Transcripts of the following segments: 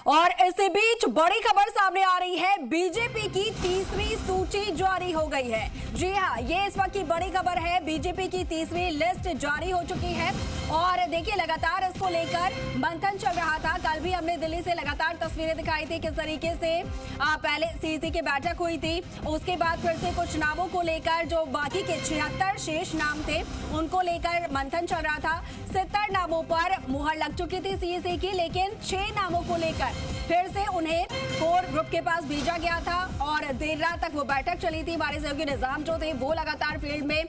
और इसी बीच बड़ी खबर सामने आ रही है, बीजेपी की तीसरी सूची जारी हो गई है। जी हां, ये इस वक्त की बड़ी खबर है। बीजेपी की तीसरी लिस्ट जारी हो चुकी है और देखिए लगातार इसको लेकर मंथन चल रहा था। कल भी हमने दिल्ली से लगातार तस्वीरें दिखाई थी किस तरीके से पहले सीसी की बैठक हुई थी, उसके बाद फिर से कुछ नामों को लेकर जो बाकी के 76 शेष नाम थे उनको लेकर मंथन चल रहा था। 70 नामों पर मुहर लग चुकी थी सीसी की, लेकिन 6 नामों को लेकर फिर से उन्हें कोर ग्रुप के पास भेजा गया था और देर रात तक वो बैठक चली थी। हमारे सहयोगी निजाम जो थे वो लगातार फील्ड में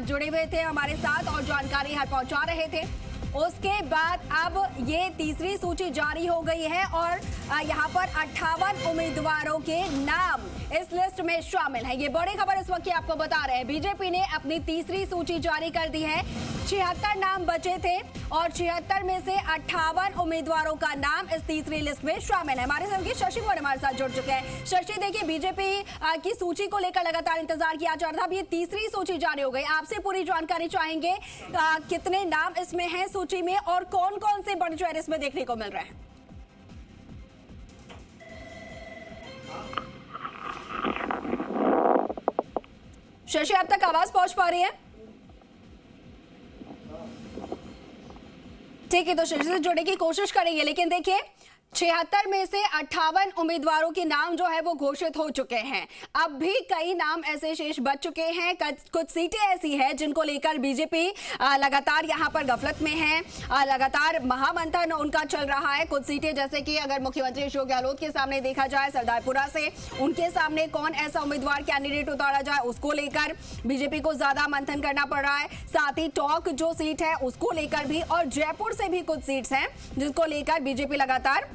जुड़े हुए थे हमारे साथ और जानकारी हर पहुंचा रहे थे। उसके बाद अब ये तीसरी सूची जारी हो गई है और यहाँ पर 58 उम्मीदवारों के नाम इस लिस्ट में शामिल है। ये बड़ी खबर इस वक्त आपको बता रहे हैं। बीजेपी ने अपनी तीसरी सूची जारी कर दी है। 76 नाम बचे थे और 76 में से 58 उम्मीदवारों का नाम इस तीसरी लिस्ट में शामिल है। हमारे सहयोगी शशि भोर हमारे साथ जुड़ चुके हैं। शशि, देखिए बीजेपी की सूची को लेकर लगातार इंतजार किया जा रहा था। अब ये तीसरी सूची जारी हो गई, आपसे पूरी जानकारी चाहेंगे। कितने नाम इसमें हैं सूची में और कौन कौन से बड़े चेहरे इसमें देखने को मिल रहे हैं? शशि, अब तक आवाज पहुंच पा रही है? ठीक है, तो शशि से जुड़ने की कोशिश करेंगे। लेकिन देखिए 76 में से 58 उम्मीदवारों के नाम जो है वो घोषित हो चुके हैं। अब भी कई नाम ऐसे शेष बच चुके हैं। कुछ सीटें ऐसी हैं जिनको लेकर बीजेपी लगातार यहां पर गफलत में है। लगातार महामंथन उनका चल रहा है। कुछ सीटें जैसे कि अगर मुख्यमंत्री अशोक गहलोत के सामने देखा जाए, सरदारपुरा से उनके सामने कौन ऐसा उम्मीदवार कैंडिडेट उतारा जाए, उसको लेकर बीजेपी को ज्यादा मंथन करना पड़ रहा है। साथ ही टॉक जो सीट है उसको लेकर भी और जयपुर से भी कुछ सीट्स हैं जिसको लेकर बीजेपी लगातार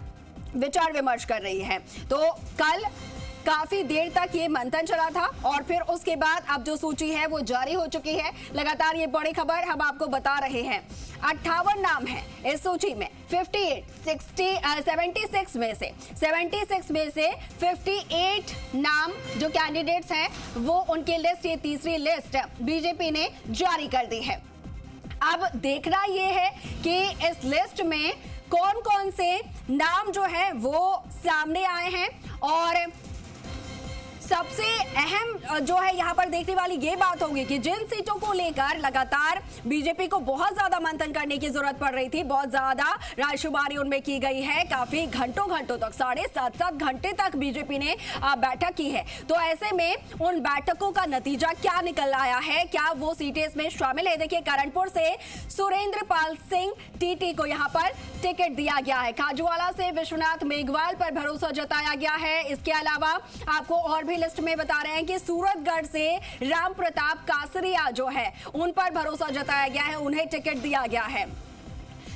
विचार विमर्श कर रही है। तो कल काफी देर तक ये मंथन चला था और फिर उसके बाद अब जो सूची है वो जारी हो चुकी है। लगातार ये बड़ी खबर हम आपको बता रहे हैं। 58 नाम है इस सूची में। 76 में से 58 नाम जो कैंडिडेट्स हैं वो उनकी लिस्ट, ये तीसरी लिस्ट बीजेपी ने जारी कर दी है। अब देखना ये है कि इस लिस्ट में कौन कौन से नाम जो है वो सामने आए हैं और सबसे अहम जो है यहाँ पर देखने वाली ये बात होगी कि जिन सीटों को लेकर लगातार बीजेपी को बहुत ज्यादा मंथन करने की जरूरत पड़ रही थी, बहुत ज्यादा रायशुमारी उनमें की गई है, काफी घंटों तक 7.5 घंटे तक बीजेपी ने बैठक की है। तो ऐसे में उन बैठकों का नतीजा क्या निकल आया है, क्या वो सीटें इसमें शामिल है? देखिए कारणपुर से सुरेंद्र पाल सिंह टीटी को यहाँ पर टिकट दिया गया है। खाजूवाला से विश्वनाथ मेघवाल पर भरोसा जताया गया है। इसके अलावा आपको और भी लिस्ट में बता रहे हैं कि सूरतगढ़ से राम प्रताप कासरिया जो है उन पर भरोसा जताया गया है, उन्हें टिकट दिया गया है।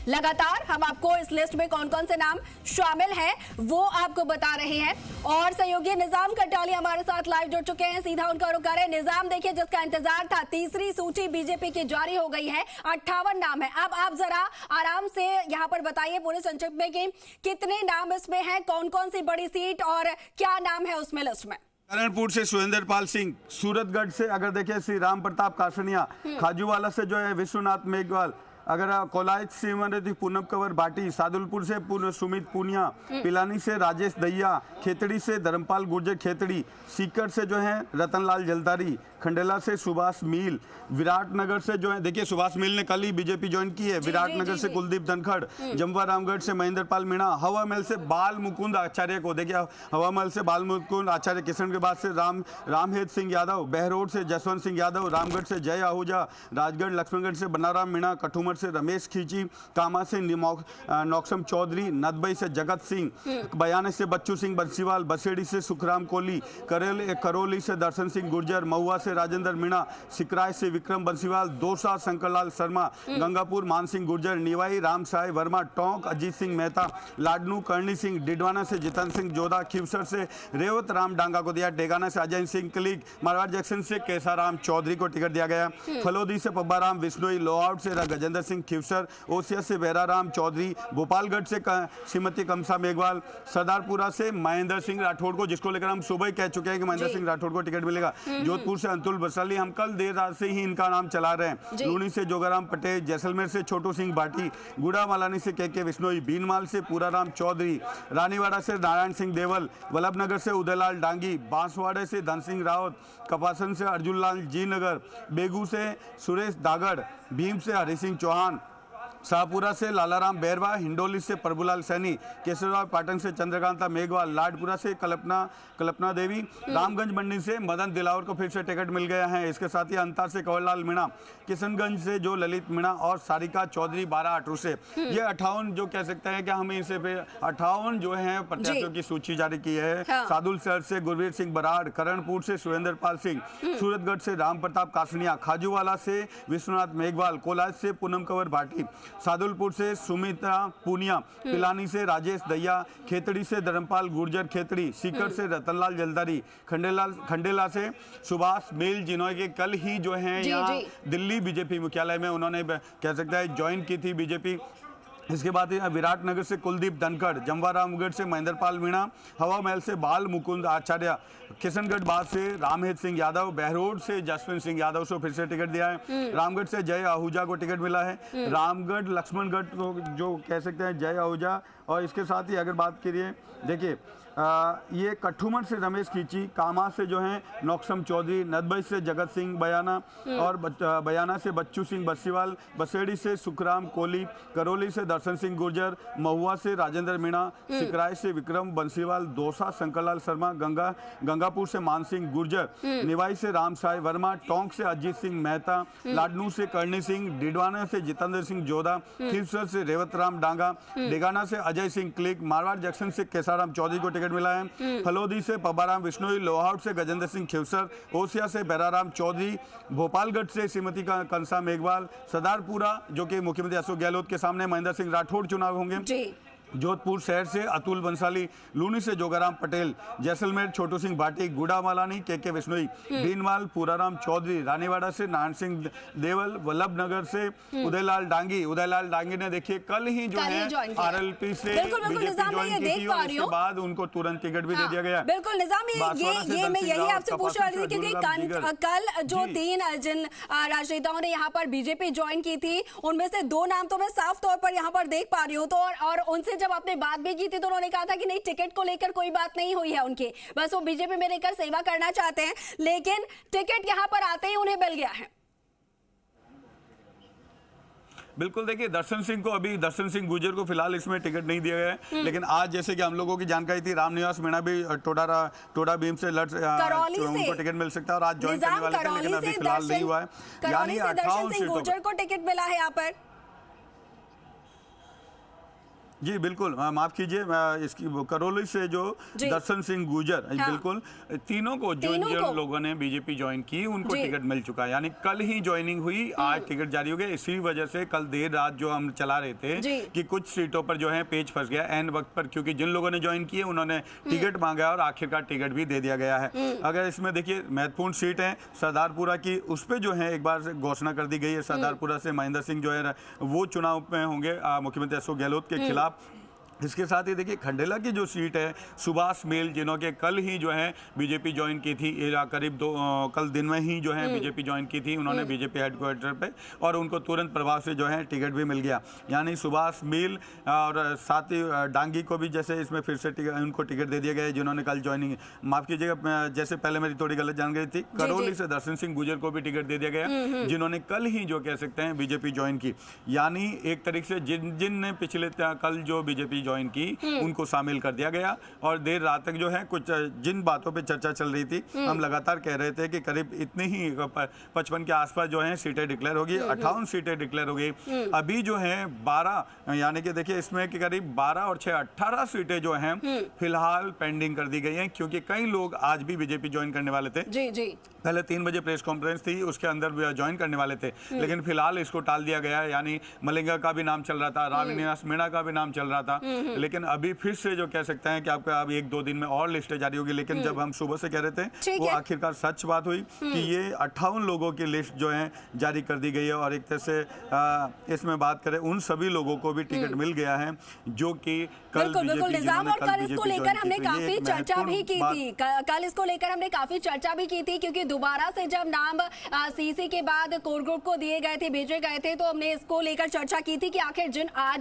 लगातार हम आपको इस लिस्ट में कौन कौन से नाम शामिल हैं वो आपको बता रहे हैं और सहयोगी निजाम कटाली हमारे साथ लाइव जुड़ चुके हैं। सीधा उनका रुख करें। निजाम, देखिए जिसका इंतजार था, तीसरी सूची बीजेपी की जारी हो गई है। 58 नाम है। अब आप जरा आराम से यहाँ पर बताइए पूरे संक्षिप्त में कि कितने नाम इसमें हैं, कौन कौन सी बड़ी सीट और क्या नाम है उसमें लिस्ट में? करणपुर से सुरेंद्र पाल सिंह, सूरतगढ़ से अगर देखें श्री राम प्रताप कासनिया, खाजूवाला से जो है विश्वनाथ मेघवाल, अगर कोलायत से पूनम कंवर भाटी, सादुलपुर से सुमित पुनिया, पिलानी से राजेश दहिया, खेतड़ी से धर्मपाल गुर्जर खेतड़ी, सीकर से जो है रतनलाल जलदारी, खंडेला से सुभाष मील, विराटनगर से जो है देखिए सुभाष मील ने कल ही बीजेपी ज्वाइन की है, विराटनगर से कुलदीप धनखड़, जमवा रामगढ़ से महेंद्र पाल मीणा, हवा महल से बाल मुकुंद आचार्य को देखिए, हवा महल से बाल मुकुंद आचार्य, किशनगढ़ से रामहेत सिंह यादव, बहरोड से जसवंत सिंह यादव, रामगढ़ से जय आहूजा, राजगढ़ लक्ष्मणगढ़ से बनाराम मीणा, कठुमर से रमेश खींची, कामा से नौक्षम चौधरी, नदबई से जगत सिंह, बयाने से बच्चू सिंह बंसीवाल, बसेड़ी से सुखराम कोहली, करौली से दर्शन सिंह गुर्जर, महुआ से राजेंद्र मीणा, सिकराय से विक्रम बंसीवाल, दौसा शंकरलाल शर्मा, गंगापुर मान सिंह गुर्जर, निवाई राम साय वर्मा, टोंक अजीत सिंह मेहता, लाडनू करणी सिंह, डिडवाना से जितन सिंह जोधा, खिवसर से रेवत राम डांगा को दिया, डेगाना से अजय सिंह क्लिक, मारवाड़ जंक्शन से केसाराम चौधरी को टिकट दिया गया, फलोदी से पब्बाराम विश्नोई, लोआउट से गजेंद्र राजेंद्र सिंह खिवसर, ओसिया से बेराराम चौधरी, गोपालगढ़ से श्रीमती कमसा मेघवाल, सरदारपुरा से महेंद्र सिंह राठौड़ को, जिसको लेकर हम सुबह कह चुके हैं कि महेंद्र सिंह राठौड़ को टिकट मिलेगा। जोधपुर से अंतुल बसाली, हम कल देर रात से ही इनका नाम चला रहे हैं। लूनी से जोगाराम पटेल, जैसलमेर से छोटू सिंह भाटी, गुड़ा मालानी से के विश्नोई, बीनमाल से पूराराम चौधरी, रानीवाड़ा से नारायण सिंह देवल, वल्लभनगर से उदयलाल डांगी, बांसवाड़े से धन सिंह रावत, कपासन से अर्जुन लाल जी नगर, बेगू से सुरेश दागड़, भीम से हरि सिंह चौहान, शाहपुरा से लालाराम बैरवा, हिंडोली से प्रभुलाल सैनी, केसरवार पाटन से चंद्रकांता मेघवाल, लाडपुरा से कल्पना देवी, रामगंज मंडी से मदन दिलावर को फिर से टिकट मिल गया है। इसके साथ ही अंतर से कंवरलाल मीणा, किशनगंज से जो ललित मीणा और सारिका चौधरी 12 अटरू से, ये 58 जो कह सकते हैं कि हमें इसे 58 जो है प्रत्याशियों की सूची जारी की है। सादुल शहर से गुरवीर सिंह बराड़, करणपुर से सुरेंद्र पाल सिंह, सूरतगढ़ से राम प्रताप कासनिया, खाजूवाला से विश्वनाथ मेघवाल, कोलाज से पूनम कंवर भाटी, सादुलपुर से सुमिता पूनिया, पिलानी से राजेश दैया, खेतड़ी से धर्मपाल गुर्जर खेतड़ी, सीकर से रतनलाल जलदारी, खंडेला से सुभाष मेल, जिन्होंने कल ही जो है यहाँ दिल्ली बीजेपी मुख्यालय में उन्होंने कह सकता है ज्वाइन की थी बीजेपी। इसके बाद विराटनगर से कुलदीप धनखड़, जमवारामगढ़ से महेंद्रपाल मीणा, हवा महल से बाल मुकुंद आचार्य, किशनगढ़ बाद से रामहेत सिंह यादव, बहरोड से जसवंत सिंह यादव को फिर से टिकट दिया है। रामगढ़ से जय आहूजा को टिकट मिला है। रामगढ़ लक्ष्मणगढ़ को जो कह सकते हैं जय आहूजा। और इसके साथ ही अगर बात करिए, देखिए ये कठुमन से रमेश खींची, कामा से जो है नौक्सम चौधरी, नदबई से जगत सिंह बयाना और बयाना से बच्चू सिंह बसीवाल, बसेड़ी से सुखराम कोहली, करौली से दर्शन सिंह गुर्जर, महुआ से राजेंद्र मीणा, सिकराय से विक्रम बंसीवाल, दौसा शंकरलाल शर्मा, गंगापुर से मान सिंह गुर्जर, निवाई से राम साय वर्मा, टोंक से अजीत सिंह मेहता, लाडनू से करणी सिंह, डिडवाना से जितेंद्र सिंह जोधा, खिवसर से रेवत राम डांगा, डेगाना से अजय सिंह क्लिक, मारवाड़ जंक्शन से केसाराम चौधरी को टिकट मिला है। फलोदी से पबाराम विश्नोई, लोहाउट से गजेंद्र सिंह खिवसर, ओसिया से बेराराम चौधरी, भोपालगढ़ से श्रीमती कंसा मेघवाल, सरदारपुरा जो कि मुख्यमंत्री अशोक गहलोत के सामने महेंद्र सिंह राठौड़ चुनाव होंगे। जोधपुर शहर से अतुल बंसाली, लूनी से जोगाराम पटेल, जैसलमेर छोटू सिंह भाटी, गुड़ा मालानी के विश्नोई, भीनमाल पूराराम चौधरी, रानीवाड़ा से नारायण सिंह देवल, वल्लभनगर से उदयलाल डांगी ने देखिए कल ही जो है आरएलपी से बीजेपी ज्वाइन की थी और उसके बाद उनको तुरंत टिकट भी दे दिया गया। बिल्कुल निजाम, ये मैं यही आपसे पूछ रही थी क्योंकि कल जो 3 जिन राजनेताओं ने यहाँ पर बीजेपी ज्वाइन की थी उनमें से 2 नाम तो मैं साफ तौर पर यहाँ पर देख पा रही हूँ। तो और उनसे जब आपने बात भी की थी तो उन्होंने कहा था कि नहीं, टिकट को लेकर कोई बात नहीं हुई है उनकी, बस वो बीजेपी में रहकर सेवा करना चाहते हैं, लेकिन टिकट यहां पर आते ही उन्हें मिल गया है। बिल्कुल, देखिए दर्शन सिंह गुर्जर को फिलहाल इसमें टिकट नहीं दिया गया है, लेकिन आज जैसे कि हम लोगों की जानकारी थी रामनिवास मीणा भी टोडा भीम से उनको टिकट मिल सकता है और आज ज्वाइन करने वाले थे, लेकिन अभी फिलहाल नहीं हुआ है। यानी 58 सीटों गुर्जर को टिकट मिला है यहाँ पर। जी बिल्कुल, माफ कीजिए, इसकी करौली से जो दर्शन सिंह गुर्जर, बिल्कुल तीनों को जिन लोगों ने बीजेपी ज्वाइन की उनको टिकट मिल चुका है। यानी कल ही ज्वाइनिंग हुई, आज टिकट जारी हो गया। इसी वजह से कल देर रात जो हम चला रहे थे कि कुछ सीटों पर जो है पेच फंस गया एन वक्त पर, क्योंकि जिन लोगों ने ज्वाइन किए उन्होंने टिकट मांगा और आखिरकार टिकट भी दे दिया गया है। अगर इसमें देखिए महत्वपूर्ण सीट है सरदारपुरा की, उस पर जो है एक बार से घोषणा कर दी गई है। सरदारपुरा से महेंद्र सिंह जो है वो चुनाव में होंगे मुख्यमंत्री अशोक गहलोत के खिलाफ। इसके साथ ही देखिए खंडेला की जो सीट है सुभाष मेल, जिन्होंने कल ही जो है बीजेपी ज्वाइन की थी, करीब कल दिन में ही जो है बीजेपी ज्वाइन की थी उन्होंने बीजेपी हेडक्वार्टर पे, और उनको तुरंत प्रभाव से जो है टिकट भी मिल गया। यानी सुभाष मेल और साथ ही डांगी को भी जैसे इसमें फिर से उनको टिकट दे दिया गया है जिन्होंने कल ज्वाइनिंग, माफ कीजिएगा जैसे पहले मेरी थोड़ी गलत जानकारी थी, करौली से दर्शन सिंह गुर्जर को भी टिकट दे दिया गया जिन्होंने कल ही जो कह सकते हैं बीजेपी ज्वाइन की। यानी एक तरीके से जिन ने पिछले कल जो बीजेपी ज्वाइन की उनको शामिल कर दिया गया। और देर रात तक जो है कुछ जिन बातों पे चर्चा चल रही थी, हम लगातार कह रहे थे कि करीब इतनी ही 55 के आसपास जो है सीटें डिक्लेयर होगी, 58 सीटें डिक्लेयर हो गई। अभी जो है 12, यानी कि देखिए इसमें कि करीब 12 और 6 18 सीटें जो हैं फिलहाल पेंडिंग कर दी गई हैं, क्योंकि कई लोग आज भी बीजेपी ज्वाइन करने वाले थे। जी। पहले 3 बजे प्रेस कॉन्फ्रेंस थी, उसके अंदर ज्वाइन करने वाले थे, लेकिन फिलहाल इसको टाल दिया गया है। यानी मलिंगा का भी नाम चल रहा था, रामनिवास मीणा का भी नाम चल रहा था, लेकिन अभी फिर से जो कह सकते हैं कि आपका अब 1-2 दिन में और लिस्ट जारी होगी। लेकिन जब हम सुबह से कह रहे थे वो आखिरकार सच बात हुई कि ये 58 लोगों की लिस्ट जो है जारी कर दी गई है। और एक तरह से इसमें बात करें उन सभी लोगों को भी टिकट मिल गया है जो कि कल बिल्कुल निजाम, और कल इसको लेकर हमने काफी चर्चा भी की थी। कल इसको लेकर हमने काफी चर्चा भी की थी, क्योंकि दोबारा से जब नाम सीसी के बाद कोर ग्रुप को दिए गए थे, भेजे गए थे, तो हमने इसको लेकर चर्चा की थी कि आखिर आज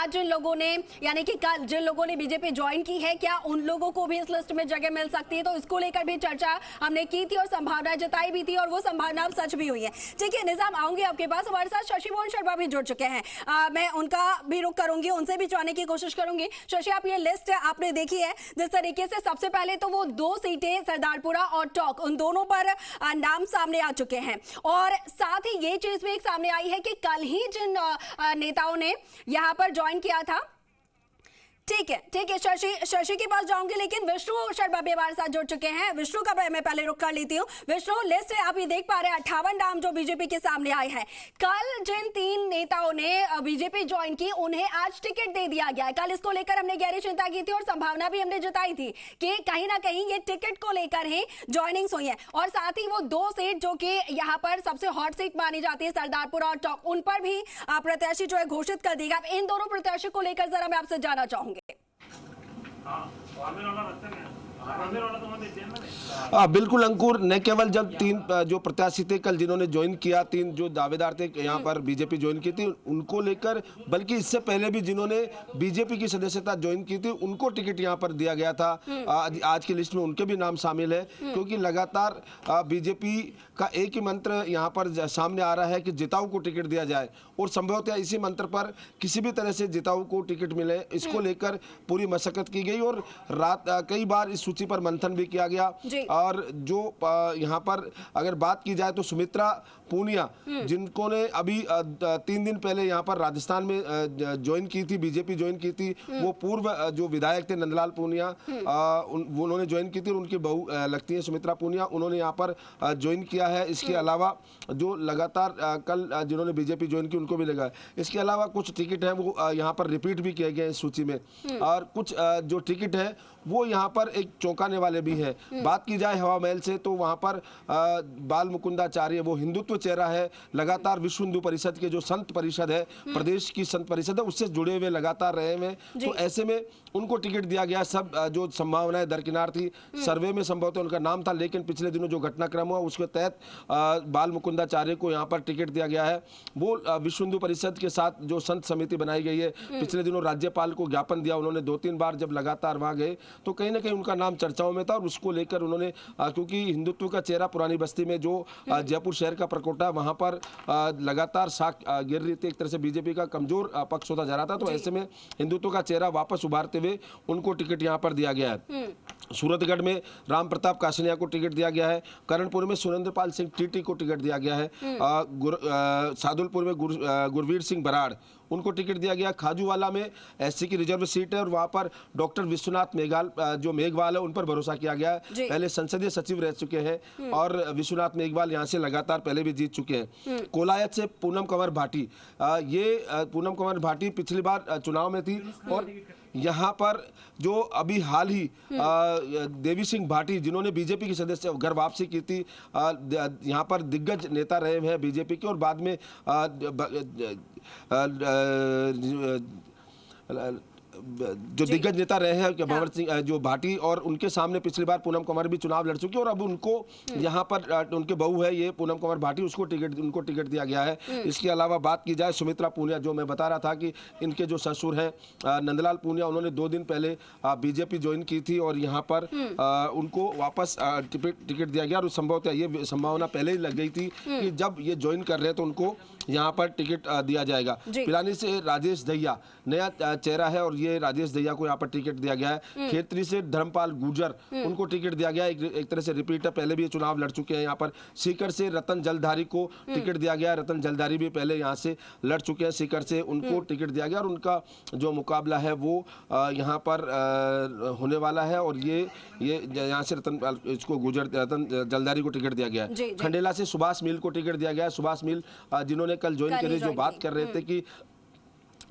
जिन लोगों ने, यानी कि कल जिन लोगों ने बीजेपी ज्वाइन की है, क्या उन लोगों को भी इस लिस्ट में जगह मिल सकती है। तो इसको लेकर भी चर्चा हमने की थी और संभावना जताई भी थी, और वो संभावना अब सच भी हुई है। ठीक है निजाम, आऊंगी आपके पास। हमारे साथ शशि मोहन शर्मा भी जुड़ चुके हैं, मैं उनका भी रुख करूंगी, उनसे भी जानने की कोशिश करूंगी। शशि, आप ये लिस्ट आपने देखी है जिस तरीके से, सबसे पहले तो वो 2 सीटें सरदारपुरा और टोंक, उन दोनों पर नाम सामने आ चुके हैं, और साथ ही ये चीज भी एक सामने आई है कि कल ही जिन नेताओं ने यहां पर ज्वाइन किया था। ठीक है शशि के पास जाऊंगी, लेकिन विष्णु शर्मा भी हमारे साथ जुड़ चुके हैं। विष्णु का मैं पहले रुख कर लेती हूँ। विष्णु, लिस्ट है आप ये देख पा रहे हैं 58 नाम जो बीजेपी के सामने आए हैं। कल जिन 3 नेताओं ने बीजेपी ज्वाइन की, उन्हें आज टिकट दे दिया गया है। कल इसको लेकर हमने गहरी चिंता की थी और संभावना भी हमने जताई थी कि कहीं ना कहीं ये टिकट को लेकर ही ज्वाइनिंग्स हुई है, और साथ ही वो 2 सीट जो कि यहाँ पर सबसे हॉट सीट मानी जाती है, सरदारपुरा और टोंक, उन पर भी प्रत्याशी जो है घोषित कर दिया। इन दोनों प्रत्याशी को लेकर जरा मैं आपसे जानना चाहूंगी। बिल्कुल अंकुर, न केवल जब 3 जो प्रत्याशी थे कल जिन्होंने ज्वाइन किया, 3 जो दावेदार थे यहाँ पर बीजेपी ज्वाइन की थी उनको लेकर, बल्कि इससे पहले भी जिन्होंने बीजेपी की सदस्यता ज्वाइन की थी उनको टिकट यहाँ पर दिया गया था। आज की लिस्ट में उनके भी नाम शामिल है, क्योंकि लगातार बीजेपी का एक ही मंत्र यहाँ पर सामने आ रहा है कि जिताऊ को टिकट दिया जाए, और संभवतः इसी मंत्र पर किसी भी तरह से जिताऊ को टिकट मिले, इसको लेकर पूरी मशक्कत की गई, और रात कई बार इस सूची पर मंथन भी किया गया। और जो यहाँ पर अगर बात की जाए तो सुमित्रा पूनिया, जिनको ने अभी 3 दिन पहले यहाँ पर राजस्थान में ज्वाइन की थी, बीजेपी ज्वाइन की थी, वो पूर्व जो विधायक थे नंदलाल पूनिया, उन्होंने ज्वाइन की थी, और उनकी बहू लगती है सुमित्रा पूनिया, उन्होंने यहाँ पर ज्वाइन किया है। इसके अलावा जो लगातार कल जिन्होंने बीजेपी ज्वाइन की उनको भी लगा। इसके अलावा कुछ टिकट है वो यहाँ पर रिपीट भी किए गए इस सूची में, और कुछ जो टिकट है वो यहाँ पर एक चौंकाने वाले भी है। बात की जाए हवा महल से तो वहाँ पर बाल मुकुंदाचार्य, वो हिंदुत्व चेहरा है, लगातार विश्व हिंदू परिषद के जो संत परिषद है, प्रदेश की संत परिषद है, उससे जुड़े हुए लगातार रहे हैं। तो ऐसे में उनको टिकट दिया गया। सब जो संभावनाएं दरकिनार थी, सर्वे में संभवतः उनका नाम था, लेकिन पिछले दिनों जो घटनाक्रम हुआ उसके तहत बाल मुकुंदाचार्य को यहाँ पर टिकट दिया गया है। वो विश्व हिंदू परिषद के साथ जो संत समिति बनाई गई है, पिछले दिनों राज्यपाल को ज्ञापन दिया उन्होंने, 2-3 बार जब लगातार वहाँ गए तो कहीं ना कहीं उनका नाम चर्चाओं में था, और उसको लेकर उन्होंने, क्योंकि हिंदुत्व का चेहरा पुरानी बस्ती में जो जयपुर शहर का प्रकोटा, वहाँ पर लगातार साख गिर रही थी, एक तरह से बीजेपी का कमजोर पक्ष होता जा रहा था। तो ऐसे में हिंदुत्व का चेहरा वापस उभारते हुए उनको टिकट यहाँ पर दिया गया है। सूरतगढ़ में राम प्रताप कासनिया को टिकट दिया गया है। करणपुर में सुरेंद्रपाल सिंह टीटी को टिकट दिया गया है। सादुलपुर में गुरवीर सिंह बराड़, उनको टिकट दिया गया। खाजूवाला में एससी की रिजर्व सीट है, और वहां पर डॉक्टर विश्वनाथ मेघवाल है, उन पर भरोसा किया गया है। पहले संसदीय सचिव रह चुके हैं, और विश्वनाथ मेघवाल यहां से लगातार पहले भी जीत चुके हैं। कोलायत से पूनम कंवर भाटी, ये पूनम कंवर भाटी पिछली बार चुनाव में थी, और यहाँ पर जो अभी हाल ही देवी सिंह भाटी, जिन्होंने बीजेपी की सदस्य घर वापसी की थी, यहाँ पर दिग्गज नेता रहे हैं बीजेपी के, और बाद में जो दिग्गज नेता रहे हैं भंवर सिंह जो भाटी, और उनके सामने पिछली बार पूनम कंवर भी चुनाव लड़ चुकी है, और अब उनको यहाँ पर उनके बहू है ये पूनम कंवर भाटी, उनको टिकट दिया गया है। इसके अलावा बात की जाए सुमित्रा पूनिया, जो मैं बता रहा था कि इनके जो ससुर हैं नंदलाल पूनिया, उन्होंने 2 दिन पहले बीजेपी ज्वाइन की थी, और यहाँ पर उनको वापस टिकट दिया गया, और संभवतः ये संभावना पहले ही लग गई थी कि जब ये ज्वाइन कर रहे हैं तो उनको यहाँ पर टिकट दिया जाएगा। पिलानी से राजेश दहिया नया चेहरा है, और ये राजेश दहिया को यहाँ पर टिकट दिया गया है। खेतरी से धर्मपाल गुर्जर, उनको टिकट दिया गया है, एक तरह से रिपीट है, पहले भी ये चुनाव लड़ चुके हैं यहाँ पर। सीकर से रतन जलधारी को टिकट दिया गया है, रतन जलधारी भी पहले यहाँ से लड़ चुके हैं सीकर से, उनको टिकट दिया गया, और उनका जो मुकाबला है वो यहाँ पर होने वाला है, और ये यहाँ से रतन जलधारी को टिकट दिया गया है। खंडेला से सुभाष मील को टिकट दिया गया है। सुभाष मील जिन्होंने कल ज्वाइन करी, जो बात कर रहे थे कि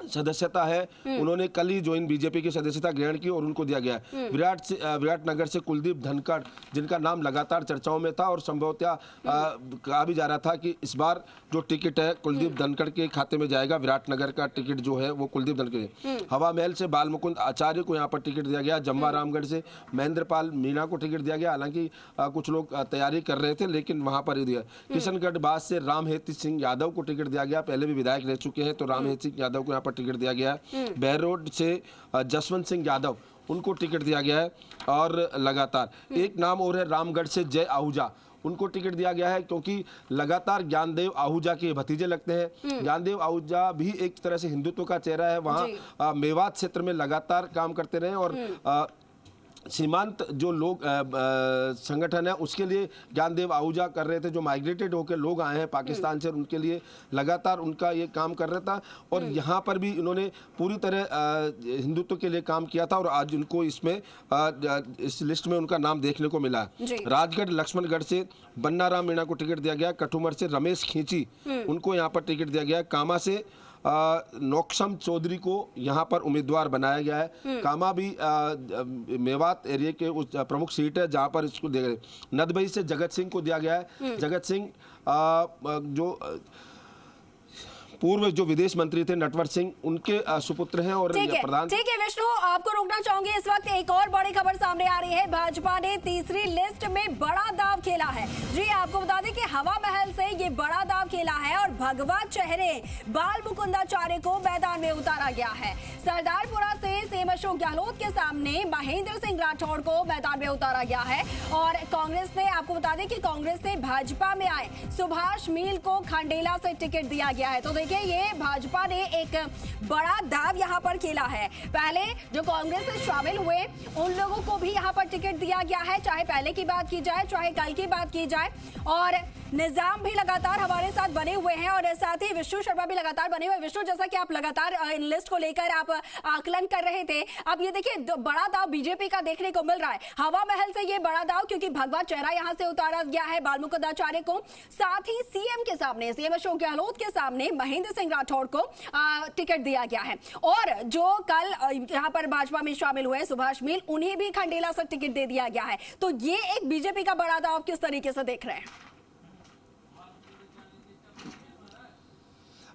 सदस्यता है, उन्होंने कल ही ज्वाइन बीजेपी की सदस्यता ग्रहण की और उनको दिया गया है। विराटनगर से कुलदीप धनखड़, जिनका नाम लगातार चर्चाओं में था और संभवतः कहा भी जा रहा था कि इस बार जो टिकट है कुलदीप धनखड़ के खाते में जाएगा। विराटनगर का टिकट जो है वो कुलदीप धनखड़। हवा महल से बालमुकुंद आचार्य को यहाँ पर टिकट दिया गया। जम्वा रामगढ़ से महेंद्रपाल मीणा को टिकट दिया गया, हालांकि कुछ लोग तैयारी कर रहे थे लेकिन वहां पर ही दिया। किशनगढ़ बास से रामहेती सिंह यादव को टिकट दिया गया, पहले भी विधायक रह चुके हैं, तो रामहेती सिंह यादव को यहाँ पर टिकट दिया गया है। बहरोड से जसवंत सिंह यादव, उनको टिकट दिया गया है। और लगातार एक नाम और है रामगढ़ से जय आहूजा, उनको टिकट दिया गया है क्योंकि लगातार ज्ञानदेव आहूजा के भतीजे लगते हैं। ज्ञानदेव आहूजा भी एक तरह से हिंदुत्व का चेहरा है, वहाँ मेवात क्षेत्र में लगातार काम करते रहे और सीमांत जो लोग संगठन है उसके लिए ज्ञानदेव आहूजा कर रहे थे, जो माइग्रेटेड होकर लोग आए हैं पाकिस्तान से, उनके लिए लगातार उनका ये काम कर रहा था। और यहाँ पर भी इन्होंने पूरी तरह हिंदुत्व के लिए काम किया था और आज उनको इसमें इस लिस्ट में उनका नाम देखने को मिला है। राजगढ़ लक्ष्मणगढ़ से बन्नाराम मीणा को टिकट दिया गया। कठुमर से रमेश खींची, उनको यहाँ पर टिकट दिया गया। कामा से नौक्षम चौधरी को यहाँ पर उम्मीदवार बनाया गया है। कामा भी मेवात एरिया के उस प्रमुख सीट है जहाँ पर इसको दिया गया। नदबई से जगत सिंह को दिया गया है। जगत सिंह जो पूर्व जो विदेश मंत्री थे नटवर सिंह, उनके सुपुत्र हैं और प्रधान। ठीक है विष्णु, आपको रोकना चाहूंगी। इस वक्त एक और बड़ी खबर सामने आ रही है। भाजपा ने तीसरी लिस्ट में बड़ा दाव खेला है। जी आपको बता दें कि हवा महल से ये बड़ा दाव खेला है और भगवा चेहरे बाल मुकुंदाचार्य को मैदान में उतारा गया है। सरदारपुरा से सेम अशोक गहलोत के सामने महेंद्र सिंह राठौड़ को मैदान में उतारा गया है। और कांग्रेस ने, आपको बता दें कि कांग्रेस से भाजपा में आए सुभाष मील को खंडेला से टिकट दिया गया है। तो देखिए, ये भाजपा ने एक बड़ा दाव यहां पर खेला है। पहले जो कांग्रेस से शामिल हुए उन लोगों को भी यहां पर टिकट दिया गया है, चाहे पहले की बात की जाए चाहे कल की बात की जाए। और निजाम भी लगातार हमारे साथ बने हुए हैं और साथ ही विष्णु शर्मा भी लगातार बने हुए। विष्णु, जैसा कि आप लगातार इन लिस्ट को लेकर आप आकलन कर रहे थे, अब ये देखिए बड़ा दाव बीजेपी का देखने को मिल रहा है। हवा महल से ये बड़ा दाव, क्योंकि भगवा चेहरा यहां से उतारा गया है बाल मुकुंदाचार्य को। साथ ही सीएम के सामने, सीएम अशोक गहलोत के सामने महेंद्र सिंह राठौड़ को टिकट दिया गया है। और जो कल यहां पर भाजपा में शामिल हुए सुभाष मील, उन्हें भी खंडेला से टिकट दे दिया गया है। तो ये एक बीजेपी का बड़ा दाव किस तरीके से देख रहे हैं?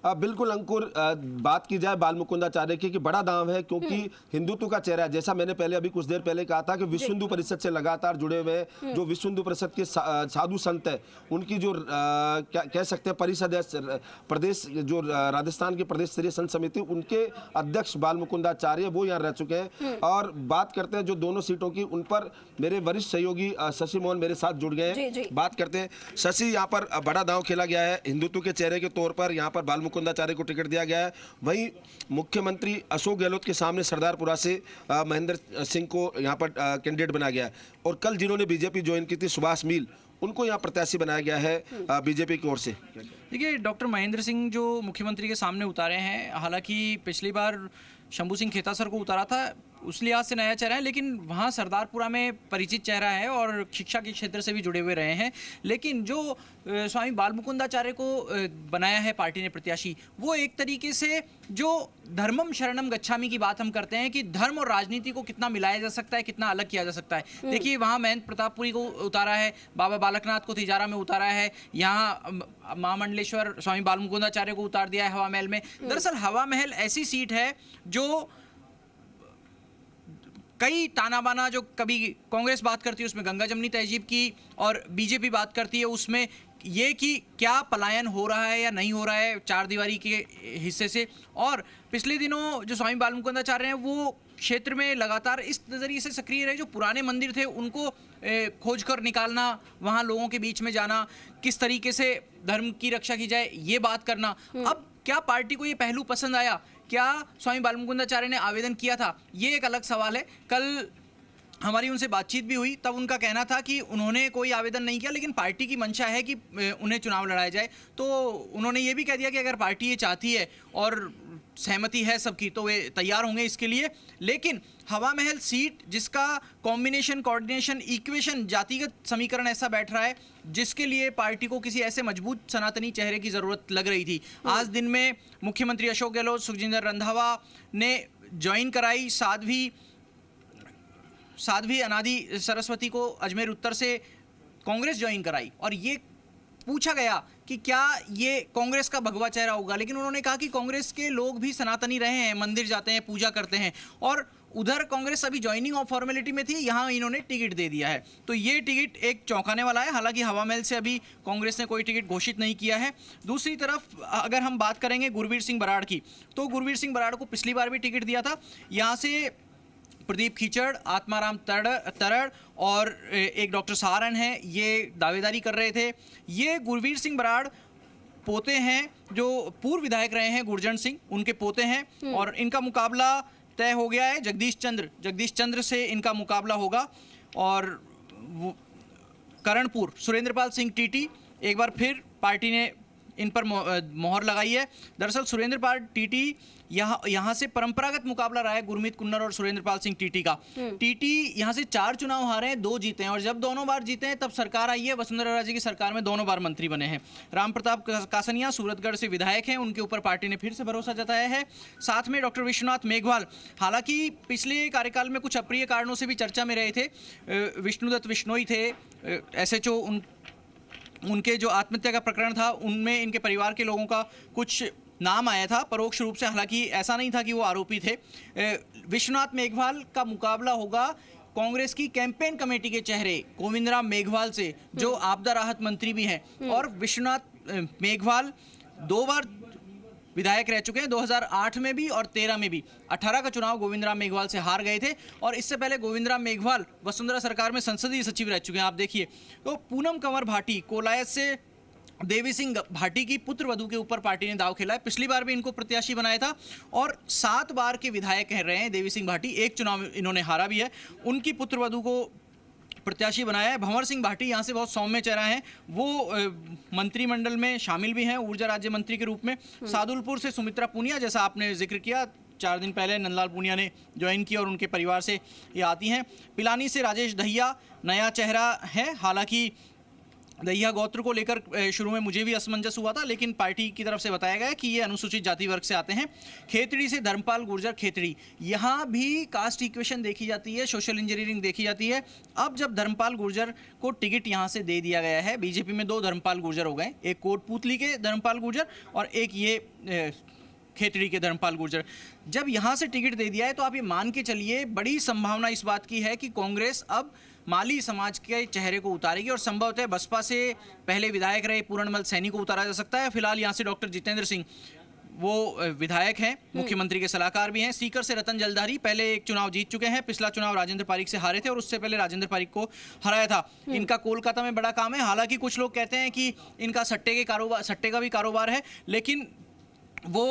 बिल्कुल अंकुर, बात की जाए बाल मुकुंदाचार्य की कि बड़ा दाव है क्योंकि हिंदुत्व का चेहरा है। जैसा मैंने पहले अभी कुछ देर पहले कहा था कि विश्व हिंदू परिषद से लगातार जुड़े हुए जो विश्व हिंदू परिषद के साधु संत है, उनकी जो क्या कह सकते हैं परिषद है, प्रदेश जो राजस्थान की प्रदेश स्तरीय संत समिति, उनके अध्यक्ष बाल मुकुंदाचार्य वो यहाँ रह चुके हैं। और बात करते हैं जो दोनों सीटों की, उन पर मेरे वरिष्ठ सहयोगी शशि मोहन मेरे साथ जुड़ गए हैं। बात करते हैं शशि, यहाँ पर बड़ा दाव खेला गया है। हिंदुत्व के चेहरे के तौर पर यहाँ पर बाल मुकुंदाचार्य को टिकट दिया गया है। वहीं मुख्यमंत्री अशोक गहलोत के सामने सरदारपुरा से महेंद्र सिंह को यहाँ पर कैंडिडेट बनाया गया है। और कल जिन्होंने बीजेपी ज्वाइन की थी सुभाष मील, उनको यहाँ प्रत्याशी बनाया गया है बीजेपी की ओर से। देखिए, डॉक्टर महेंद्र सिंह जो मुख्यमंत्री के सामने उतारे हैं, हालांकि पिछली बार शंभू सिंह खेतासर को उतारा था, उस लिहाज से नया चेहरा है, लेकिन वहाँ सरदारपुरा में परिचित चेहरा है और शिक्षा के क्षेत्र से भी जुड़े हुए रहे हैं। लेकिन जो स्वामी बाल मुकुंदाचार्य को बनाया है पार्टी ने प्रत्याशी, वो एक तरीके से जो धर्मम शरणम गच्छामि की बात हम करते हैं कि धर्म और राजनीति को कितना मिलाया जा सकता है, कितना अलग किया जा सकता है। देखिए, वहाँ महेंद्र प्रतापपुरी को उतारा है, बाबा बालकनाथ को तिजारा में उतारा है, यहाँ महामंडलेश्वर स्वामी बाल मुकुंदाचार्य को उतार दिया है हवा महल में। दरअसल हवा महल ऐसी सीट है जो कई ताना बाना, जो कभी कांग्रेस बात करती है उसमें गंगा जमनी तहजीब की और बीजेपी बात करती है उसमें ये कि क्या पलायन हो रहा है या नहीं हो रहा है चार दीवारी के हिस्से से। और पिछले दिनों जो स्वामी बाल मुकुंदाचार्य हैं वो क्षेत्र में लगातार इस नज़रिए से सक्रिय रहे, जो पुराने मंदिर थे उनको खोज कर निकालना, वहाँ लोगों के बीच में जाना, किस तरीके से धर्म की रक्षा की जाए ये बात करना। अब क्या पार्टी को ये पहलू पसंद आया, क्या स्वामी बाल मुकुंदाचार्य ने आवेदन किया था, ये एक अलग सवाल है। कल हमारी उनसे बातचीत भी हुई, तब उनका कहना था कि उन्होंने कोई आवेदन नहीं किया, लेकिन पार्टी की मंशा है कि उन्हें चुनाव लड़ाया जाए। तो उन्होंने ये भी कह दिया कि अगर पार्टी ये चाहती है और सहमति है सबकी तो वे तैयार होंगे इसके लिए। लेकिन हवा महल सीट जिसका कॉम्बिनेशन, कोऑर्डिनेशन, इक्वेशन, जातिगत समीकरण ऐसा बैठ रहा है जिसके लिए पार्टी को किसी ऐसे मजबूत सनातनी चेहरे की जरूरत लग रही थी। आज दिन में मुख्यमंत्री अशोक गहलोत, सुखजिंदर रंधावा ने ज्वाइन कराई साध्वी अनादि सरस्वती को अजमेर उत्तर से कांग्रेस ज्वाइन कराई, और ये पूछा गया कि क्या ये कांग्रेस का भगवा चेहरा होगा, लेकिन उन्होंने कहा कि कांग्रेस के लोग भी सनातनी रहे हैं, मंदिर जाते हैं, पूजा करते हैं, और उधर कांग्रेस अभी ज्वाइनिंग ऑफ फॉर्मेलिटी में थी, यहाँ इन्होंने टिकट दे दिया है। तो ये टिकट एक चौंकाने वाला है। हालांकि हवा महल से अभी कांग्रेस ने कोई टिकट घोषित नहीं किया है। दूसरी तरफ अगर हम बात करेंगे गुरवीर सिंह बराड़ की, तो गुरवीर सिंह बराड़ को पिछली बार भी टिकट दिया था। यहाँ से प्रदीप खीचड़, आत्माराम तरड़ और एक डॉक्टर सहारण है, ये दावेदारी कर रहे थे। ये गुरवीर सिंह बराड़ पोते हैं जो पूर्व विधायक रहे हैं गुरजन सिंह, उनके पोते हैं, और इनका मुकाबला तय हो गया है। जगदीश चंद्र से इनका मुकाबला होगा। और करणपुर सुरेंद्रपाल सिंह टीटी, एक बार फिर पार्टी ने इन पर मोहर लगाई है। दरअसल सुरेंद्रपाल टीटी यहाँ से परंपरागत मुकाबला रहा है गुरमीत कुन्नर और सुरेंद्रपाल सिंह टीटी का। टीटी यहाँ से 4 चुनाव हारे हैं, 2 जीते हैं, और जब दोनों बार जीते हैं तब सरकार आई है। वसुंधरा राजे की सरकार में दोनों बार मंत्री बने हैं। राम प्रताप कासनिया सूरतगढ़ से विधायक हैं, उनके ऊपर पार्टी ने फिर से भरोसा जताया है। साथ में डॉक्टर विश्वनाथ मेघवाल, हालांकि पिछले कार्यकाल में कुछ अप्रिय कारणों से भी चर्चा में रहे थे। विष्णुदत्त विश्नोई थे SHO, उनके जो आत्महत्या का प्रकरण था उनमें इनके परिवार के लोगों का कुछ नाम आया था परोक्ष रूप से, हालांकि ऐसा नहीं था कि वो आरोपी थे। विश्वनाथ मेघवाल का मुकाबला होगा कांग्रेस की कैंपेन कमेटी के चेहरे गोविंदराम मेघवाल से, जो आपदा राहत मंत्री भी हैं। और विश्वनाथ मेघवाल 2 बार विधायक रह चुके हैं, 2008 में भी और 13 में भी। 18 का चुनाव गोविंदराम मेघवाल से हार गए थे, और इससे पहले गोविंदराम मेघवाल वसुंधरा सरकार में संसदीय सचिव रह चुके हैं। आप देखिए, तो पूनम कंवर भाटी कोलायत से देवी सिंह भाटी की पुत्रवधू के ऊपर पार्टी ने दाव खेला है। पिछली बार भी इनको प्रत्याशी बनाया था, और 7 बार के विधायक कह रहे हैं देवी सिंह भाटी, एक चुनाव इन्होंने हारा भी है। उनकी पुत्रवधू को प्रत्याशी बनाया है। भंवर सिंह भाटी यहाँ से बहुत सौम्य चेहरा है, वो मंत्रिमंडल में शामिल भी हैं ऊर्जा राज्य मंत्री के रूप में। सादुलपुर से सुमित्रा पूनिया, जैसा आपने जिक्र किया, 4 दिन पहले नंदलाल पूनिया ने ज्वाइन किया और उनके परिवार से ये आती हैं। पिलानी से राजेश दहिया नया चेहरा है। हालांकि दहिया गोत्र को लेकर शुरू में मुझे भी असमंजस हुआ था, लेकिन पार्टी की तरफ से बताया गया कि ये अनुसूचित जाति वर्ग से आते हैं। खेतड़ी से धर्मपाल गुर्जर खेतड़ी, यहाँ भी कास्ट इक्वेशन देखी जाती है, सोशल इंजीनियरिंग देखी जाती है। अब जब धर्मपाल गुर्जर को टिकट यहाँ से दे दिया गया है, बीजेपी में 2 धर्मपाल गुर्जर हो गए, एक कोटपुतली के धर्मपाल गुर्जर और एक ये खेतड़ी के धर्मपाल गुर्जर। जब यहाँ से टिकट दे दिया है तो आप ये मान के चलिए, बड़ी संभावना इस बात की है कि कांग्रेस अब माली समाज के चेहरे को उतारेगी, और संभवतः बसपा से पहले विधायक रहे पूरणमल सैनी को उतारा जा सकता है। फिलहाल यहाँ से डॉक्टर जितेंद्र सिंह, वो विधायक हैं, मुख्यमंत्री के सलाहकार भी हैं। सीकर से रतन जलधारी पहले एक चुनाव जीत चुके हैं, पिछला चुनाव राजेंद्र पारीक से हारे थे, और उससे पहले राजेंद्र पारीक को हराया था। इनका कोलकाता में बड़ा काम है। हालांकि कुछ लोग कहते हैं कि इनका सट्टे का भी कारोबार है, लेकिन वो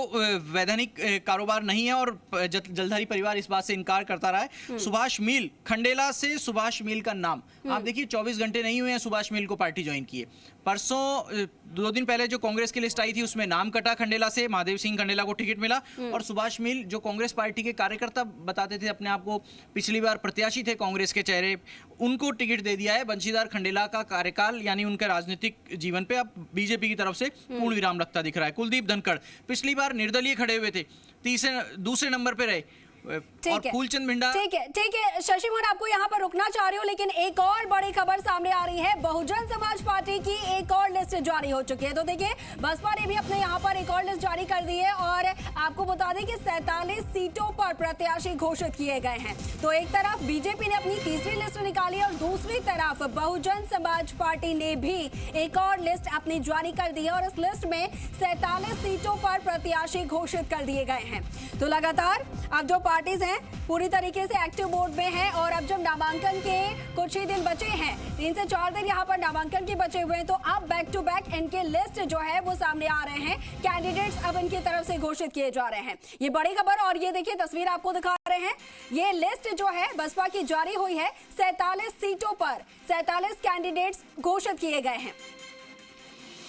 वैधानिक कारोबार नहीं है, और जलधारी परिवार इस बात से इनकार करता रहा है। सुभाष मील, खंडेला से सुभाष मील का नाम, आप देखिए 24 घंटे नहीं हुए हैं सुभाष मील को पार्टी ज्वाइन किए। परसों 2 दिन पहले जो कांग्रेस की लिस्ट आई थी उसमें नाम कटा खंडेला से, महादेव सिंह खंडेला को टिकट मिला, और सुभाष मील जो कांग्रेस पार्टी के कार्यकर्ता बताते थे अपने आप को, पिछली बार प्रत्याशी थे कांग्रेस के चेहरे, उनको टिकट दे दिया है। बंशीधर खंडेला का कार्यकाल यानी उनके राजनीतिक जीवन पे अब बीजेपी की तरफ से पूर्ण विराम लगता दिख रहा है। कुलदीप धनखड़ पिछली बार निर्दलीय खड़े हुए थे, दूसरे नंबर पे रहे, और फूलचंद मिंडा। ठीक है शशि मोहन, आपको यहाँ पर रुकना चाह रही हूँ, लेकिन एक और बड़ी खबर सामने आ रही है। बहुजन समाज पार्टी की एक और लिस्ट जारी हो चुकी है। तो देखिए, बसपा ने भी अपने यहाँ पर एक और लिस्ट जारी कर दी है, और आपको बता दें कि 47 सीटों पर प्रत्याशी घोषित किए गए हैं। तो एक तरफ बीजेपी ने अपनी तीसरी लिस्ट निकाली, और दूसरी तरफ बहुजन समाज पार्टी ने भी एक और लिस्ट अपनी जारी कर दी है, और इस लिस्ट में 47 सीटों पर प्रत्याशी घोषित कर दिए गए हैं। तो लगातार अब जो पार्टीज हैं पूरी तरीके से एक्टिव मोड में हैं, और अब जब नामांकन के कुछ ही दिन बचे हैं, 3 से 4 दिन यहाँ पर नामांकन के बचे हुए हैं, तो अब बैक टू बैक इनके लिस्ट जो है वो सामने आ रहे हैं। कैंडिडेट्स अब इनकी तरफ से घोषित किए जा रहे हैं। ये बड़ी खबर, और ये देखिए तस्वीर आपको दिखा रहे हैं, ये लिस्ट जो है बसपा की जारी हुई है। 47 सीटों पर 47 कैंडिडेट्स घोषित किए गए हैं।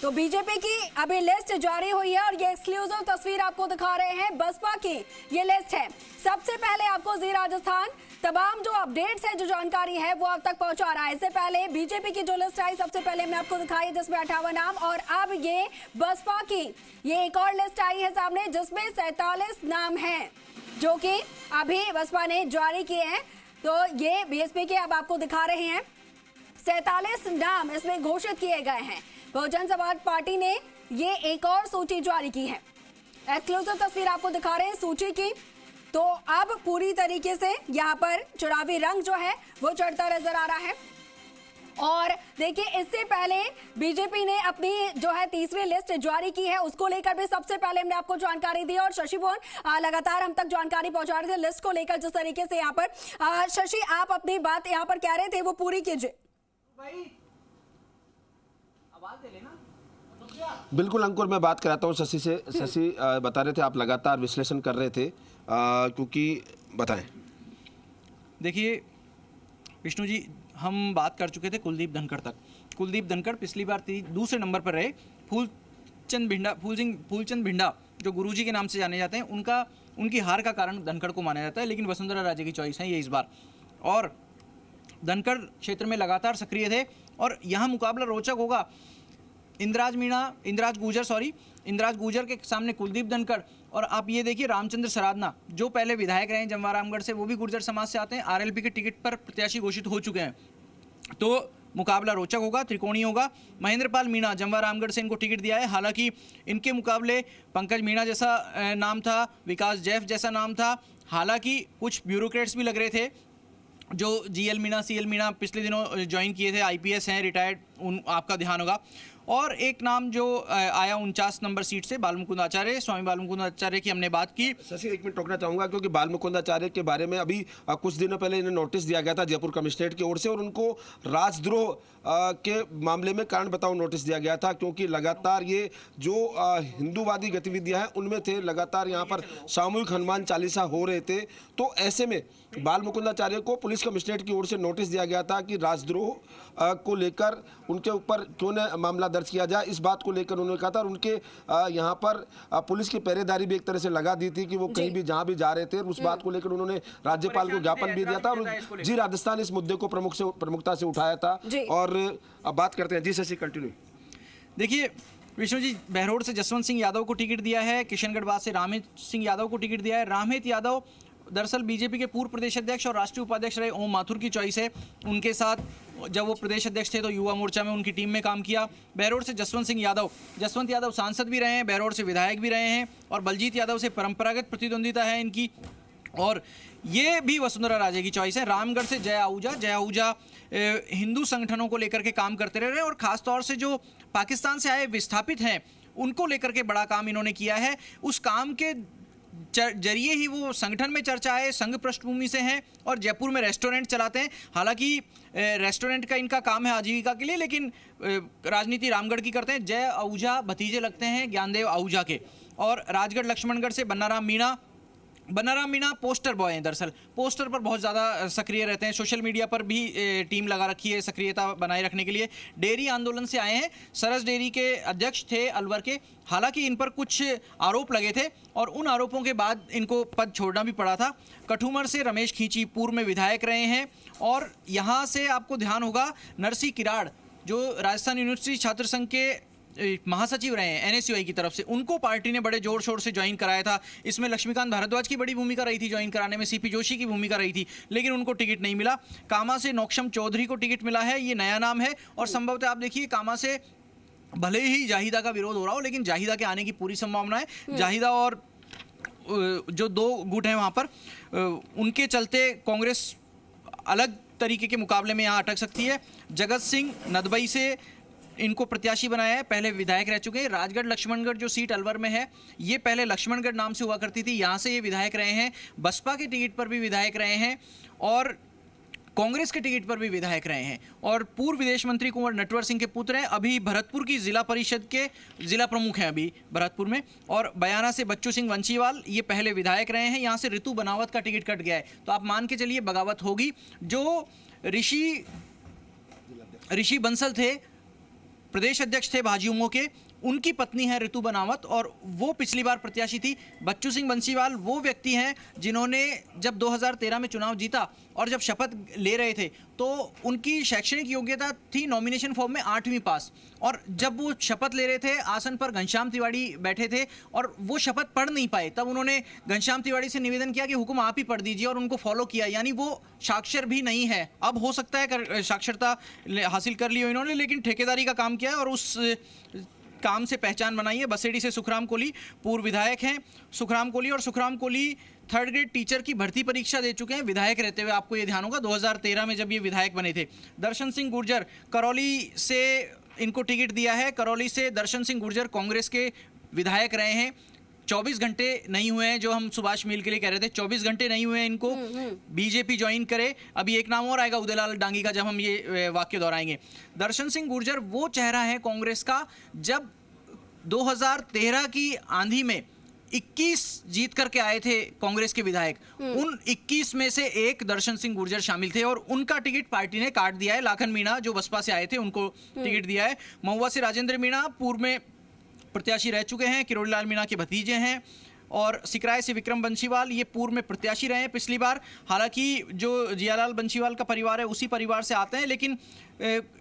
तो बीजेपी की अभी लिस्ट जारी हुई है और ये एक्सक्लूसिव तस्वीर आपको दिखा रहे हैं। बसपा की ये लिस्ट है। सबसे पहले आपको जी राजस्थान तमाम जो अपडेट्स है, जो जानकारी है वो अब तक पहुंचा रहा है। इससे पहले बीजेपी की जो लिस्ट आई सबसे पहले मैं आपको दिखाई, जिसमें 58 नाम, और अब ये बसपा की ये एक और लिस्ट आई है सामने, जिसमें 47 नाम हैं जो कि अभी बसपा ने जारी किए हैं। तो ये बीएसपी के अब आपको दिखा रहे हैं 47 नाम इसमें घोषित किए गए हैं। बहुजन समाज पार्टी ने ये एक और सूची जारी की है। एक्सक्लूसिव तस्वीर आपको दिखा रहे हैं सूची की। तो अब पूरी तरीके से यहाँ पर चुनावी रंग जो है वो चढ़ता नजर आ रहा है। और देखिए, इससे पहले बीजेपी ने अपनी जो है तीसरी लिस्ट जारी की है, उसको लेकर भी सबसे पहले हमने आपको जानकारी दी। और शशि भवन लगातार हम तक जानकारी पहुंचा रहे थे लिस्ट को लेकर, जिस तरीके से यहाँ पर शशि आप अपनी बात यहाँ पर कह रहे थे वो पूरी कीजिए। बिल्कुल अंकुर, मैं बात कराता हूँ शशि से। शशि बता रहे थे, आप लगातार विश्लेषण कर रहे थे, क्योंकि बताएं। देखिए विष्णु जी, हम बात कर चुके थे कुलदीप धनखड़ तक। कुलदीप धनखड़ पिछली बार दूसरे नंबर पर रहे। फूलचंद भिंडा जो गुरुजी के नाम से जाने जाते हैं, उनकी हार का कारण धनखड़ को माना जाता है, लेकिन वसुंधरा राजे की चॉइस है ये इस बार। और धनखड़ क्षेत्र में लगातार सक्रिय थे और यहाँ मुकाबला रोचक होगा। इंद्राज गुर्जर के सामने कुलदीप धनखड़। और आप ये देखिए, रामचंद्र सरादना जो पहले विधायक रहे हैं जमवारामगढ़ से, वो भी गुर्जर समाज से आते हैं, आरएलपी के टिकट पर प्रत्याशी घोषित हो चुके हैं। तो मुकाबला रोचक होगा, त्रिकोणीय होगा। महेंद्र पाल मीणा जमवारामगढ़ से इनको टिकट दिया है। हालांकि इनके मुकाबले पंकज मीणा जैसा नाम था, विकास जैफ जैसा नाम था। हालांकि कुछ ब्यूरोक्रेट्स भी लग रहे थे जो जीएल मीणा, सीएल मीणा पिछले दिनों ज्वाइन किए थे, आईपीएस हैं, रिटायर्ड, आपका ध्यान होगा। और एक नाम जो आया 49 नंबर सीट से, बालमुकुंद आचार्य, स्वामी बालमुकुंद आचार्य की हमने बात की। शशि एक मिनट रोकना चाहूंगा, क्योंकि बालमुकुंद आचार्य के बारे में अभी कुछ दिनों पहले इन्हें नोटिस दिया गया था जयपुर कमिश्नरेट की ओर से, और उनको राजद्रोह के मामले में कारण बताओ नोटिस दिया गया था, क्योंकि लगातार ये जो हिंदूवादी गतिविधियां हैं उनमें थे। लगातार यहाँ पर सामूहिक हनुमान चालीसा हो रहे थे। तो ऐसे में बालमुकुंद आचार्य को पुलिस कमिश्नरेट की ओर से नोटिस दिया गया था कि राजद्रोह को लेकर उनके ऊपर क्यों न मामला दर्ज किया जाए। इस बात को लेकर उन्होंने कहा था, और उनके यहाँ पर पुलिस की पहरेदारी भी एक तरह से लगा दी थी कि वो कहीं भी जहाँ भी जा रहे थे। उस बात को लेकर उन्होंने राज्यपाल को ज्ञापन भी दिया था, और जी राजस्थान इस मुद्दे को प्रमुखता से उठाया था। और अब बात करते हैं जी शशि, कंटिन्यू। देखिए विष्णु जी, बहरोड से जसवंत सिंह यादव को टिकट दिया है, किशनगढ़ बाद से रामहित सिंह यादव को टिकट दिया है। रामहित यादव दरअसल बीजेपी के पूर्व प्रदेश अध्यक्ष और राष्ट्रीय उपाध्यक्ष रहे ओम माथुर की चॉइस है। उनके साथ जब वो प्रदेश अध्यक्ष थे तो युवा मोर्चा में उनकी टीम में काम किया। बहरोड से जसवंत यादव सांसद भी रहे हैं, बहरोड से विधायक भी रहे हैं, और बलजीत यादव से परंपरागत प्रतिद्वंदिता है इनकी, और ये भी वसुंधरा राजे की चॉइस है। रामगढ़ से जय आहूजा हिंदू संगठनों को लेकर के काम करते रहे, और खासतौर से जो पाकिस्तान से आए विस्थापित हैं उनको लेकर के बड़ा काम इन्होंने किया है। उस काम के जरिए ही वो संगठन में चर्चा है, संघ पृष्ठभूमि से हैं, और जयपुर में रेस्टोरेंट चलाते हैं। हालांकि रेस्टोरेंट का इनका काम है आजीविका के लिए, लेकिन राजनीति रामगढ़ की करते हैं। जय आहूजा भतीजे लगते हैं ज्ञानदेव आहूजा के। और राजगढ़ लक्ष्मणगढ़ से बन्नाराम मीणा पोस्टर बॉय हैं। दरअसल पोस्टर पर बहुत ज़्यादा सक्रिय रहते हैं, सोशल मीडिया पर भी टीम लगा रखी है सक्रियता बनाए रखने के लिए। डेयरी आंदोलन से आए हैं, सरस डेयरी के अध्यक्ष थे अलवर के। हालांकि इन पर कुछ आरोप लगे थे और उन आरोपों के बाद इनको पद छोड़ना भी पड़ा था। कठूमर से रमेश खींची पूर्व में विधायक रहे हैं, और यहाँ से आपको ध्यान होगा नरसी किराड़ जो राजस्थान यूनिवर्सिटी छात्र संघ के महासचिव रहे हैं एनएसयूआई की तरफ से, उनको पार्टी ने बड़े जोर शोर से ज्वाइन कराया था। इसमें लक्ष्मीकांत भारद्वाज की बड़ी भूमिका रही थी ज्वाइन कराने में, सीपी जोशी की भूमिका रही थी, लेकिन उनको टिकट नहीं मिला। कामा से नौक्षम चौधरी को टिकट मिला है, ये नया नाम है। और संभवतः आप देखिए कामा से भले ही जाहिदा का विरोध हो रहा हो, लेकिन जाहिदा के आने की पूरी संभावना है। जाहिदा और जो दो गुट हैं वहाँ पर, उनके चलते कांग्रेस अलग तरीके के मुकाबले में यहाँ अटक सकती है। जगत सिंह नदबई से इनको प्रत्याशी बनाया है, पहले विधायक रह चुके हैं। राजगढ़ लक्ष्मणगढ़ जो सीट अलवर में है, ये पहले लक्ष्मणगढ़ नाम से हुआ करती थी, यहाँ से ये विधायक रहे हैं। बसपा के टिकट पर भी विधायक रहे हैं और कांग्रेस के टिकट पर भी विधायक रहे हैं। और पूर्व विदेश मंत्री कुंवर नटवर सिंह के पुत्र हैं, अभी भरतपुर की जिला परिषद के जिला प्रमुख हैं अभी भरतपुर में। और बयाना से बच्चू सिंह वंशीवाल, ये पहले विधायक रहे हैं। यहाँ से ऋतु बनावत का टिकट कट गया है, तो आप मान के चलिए बगावत होगी। जो ऋषि बंसल थे प्रदेश अध्यक्ष थे भाजयुमो के, उनकी पत्नी है ऋतु बनावत और वो पिछली बार प्रत्याशी थी। बच्चू सिंह बंसीवाल वो व्यक्ति हैं जिन्होंने जब 2013 में चुनाव जीता और जब शपथ ले रहे थे तो उनकी शैक्षणिक योग्यता थी नॉमिनेशन फॉर्म में 8वीं पास, और जब वो शपथ ले रहे थे आसन पर घनश्याम तिवारी बैठे थे और वो शपथ पढ़ नहीं पाए, तब उन्होंने घनश्याम तिवारी से निवेदन किया कि हुक्म आप ही पढ़ दीजिए और उनको फॉलो किया। यानी वो साक्षर भी नहीं है। अब हो सकता है साक्षरता हासिल कर ली हो इन्होंने, लेकिन ठेकेदारी का काम किया है और उस काम से पहचान बनाई है। बसेड़ी से सुखराम कोहली पूर्व विधायक हैं। Sukhram Kohli 3rd grade teacher की भर्ती परीक्षा दे चुके हैं विधायक रहते हुए। आपको ये ध्यान होगा 2013 में जब ये विधायक बने थे। दर्शन सिंह गुर्जर करौली से इनको टिकट दिया है। करौली से दर्शन सिंह गुर्जर कांग्रेस के विधायक रहे हैं। 24 घंटे नहीं हुए हैं, जो हम सुभाष मील के लिए कह रहे थे, 24 घंटे नहीं हुए हैं इनको बीजेपी ज्वाइन करे। अभी एक नाम और आएगा उदयलाल डांगी का जब हम ये वाक्य दोहराएंगे। दर्शन सिंह गुर्जर वो चेहरा है कांग्रेस का जब 2013 की आंधी में 21 जीत करके आए थे कांग्रेस के विधायक, उन 21 में से एक दर्शन सिंह गुर्जर शामिल थे और उनका टिकट पार्टी ने काट दिया है। लाखन मीणा जो बसपा से आए थे उनको टिकट दिया है। महुआ से राजेंद्र मीणा पूर्व में प्रत्याशी रह चुके हैं, किरोड़ी लाल मीणा के भतीजे हैं। और सिकराय से विक्रम बंसीवाल ये पूर्व में प्रत्याशी रहे हैं पिछली बार। हालांकि जो जियालाल बंसीवाल का परिवार है उसी परिवार से आते हैं, लेकिन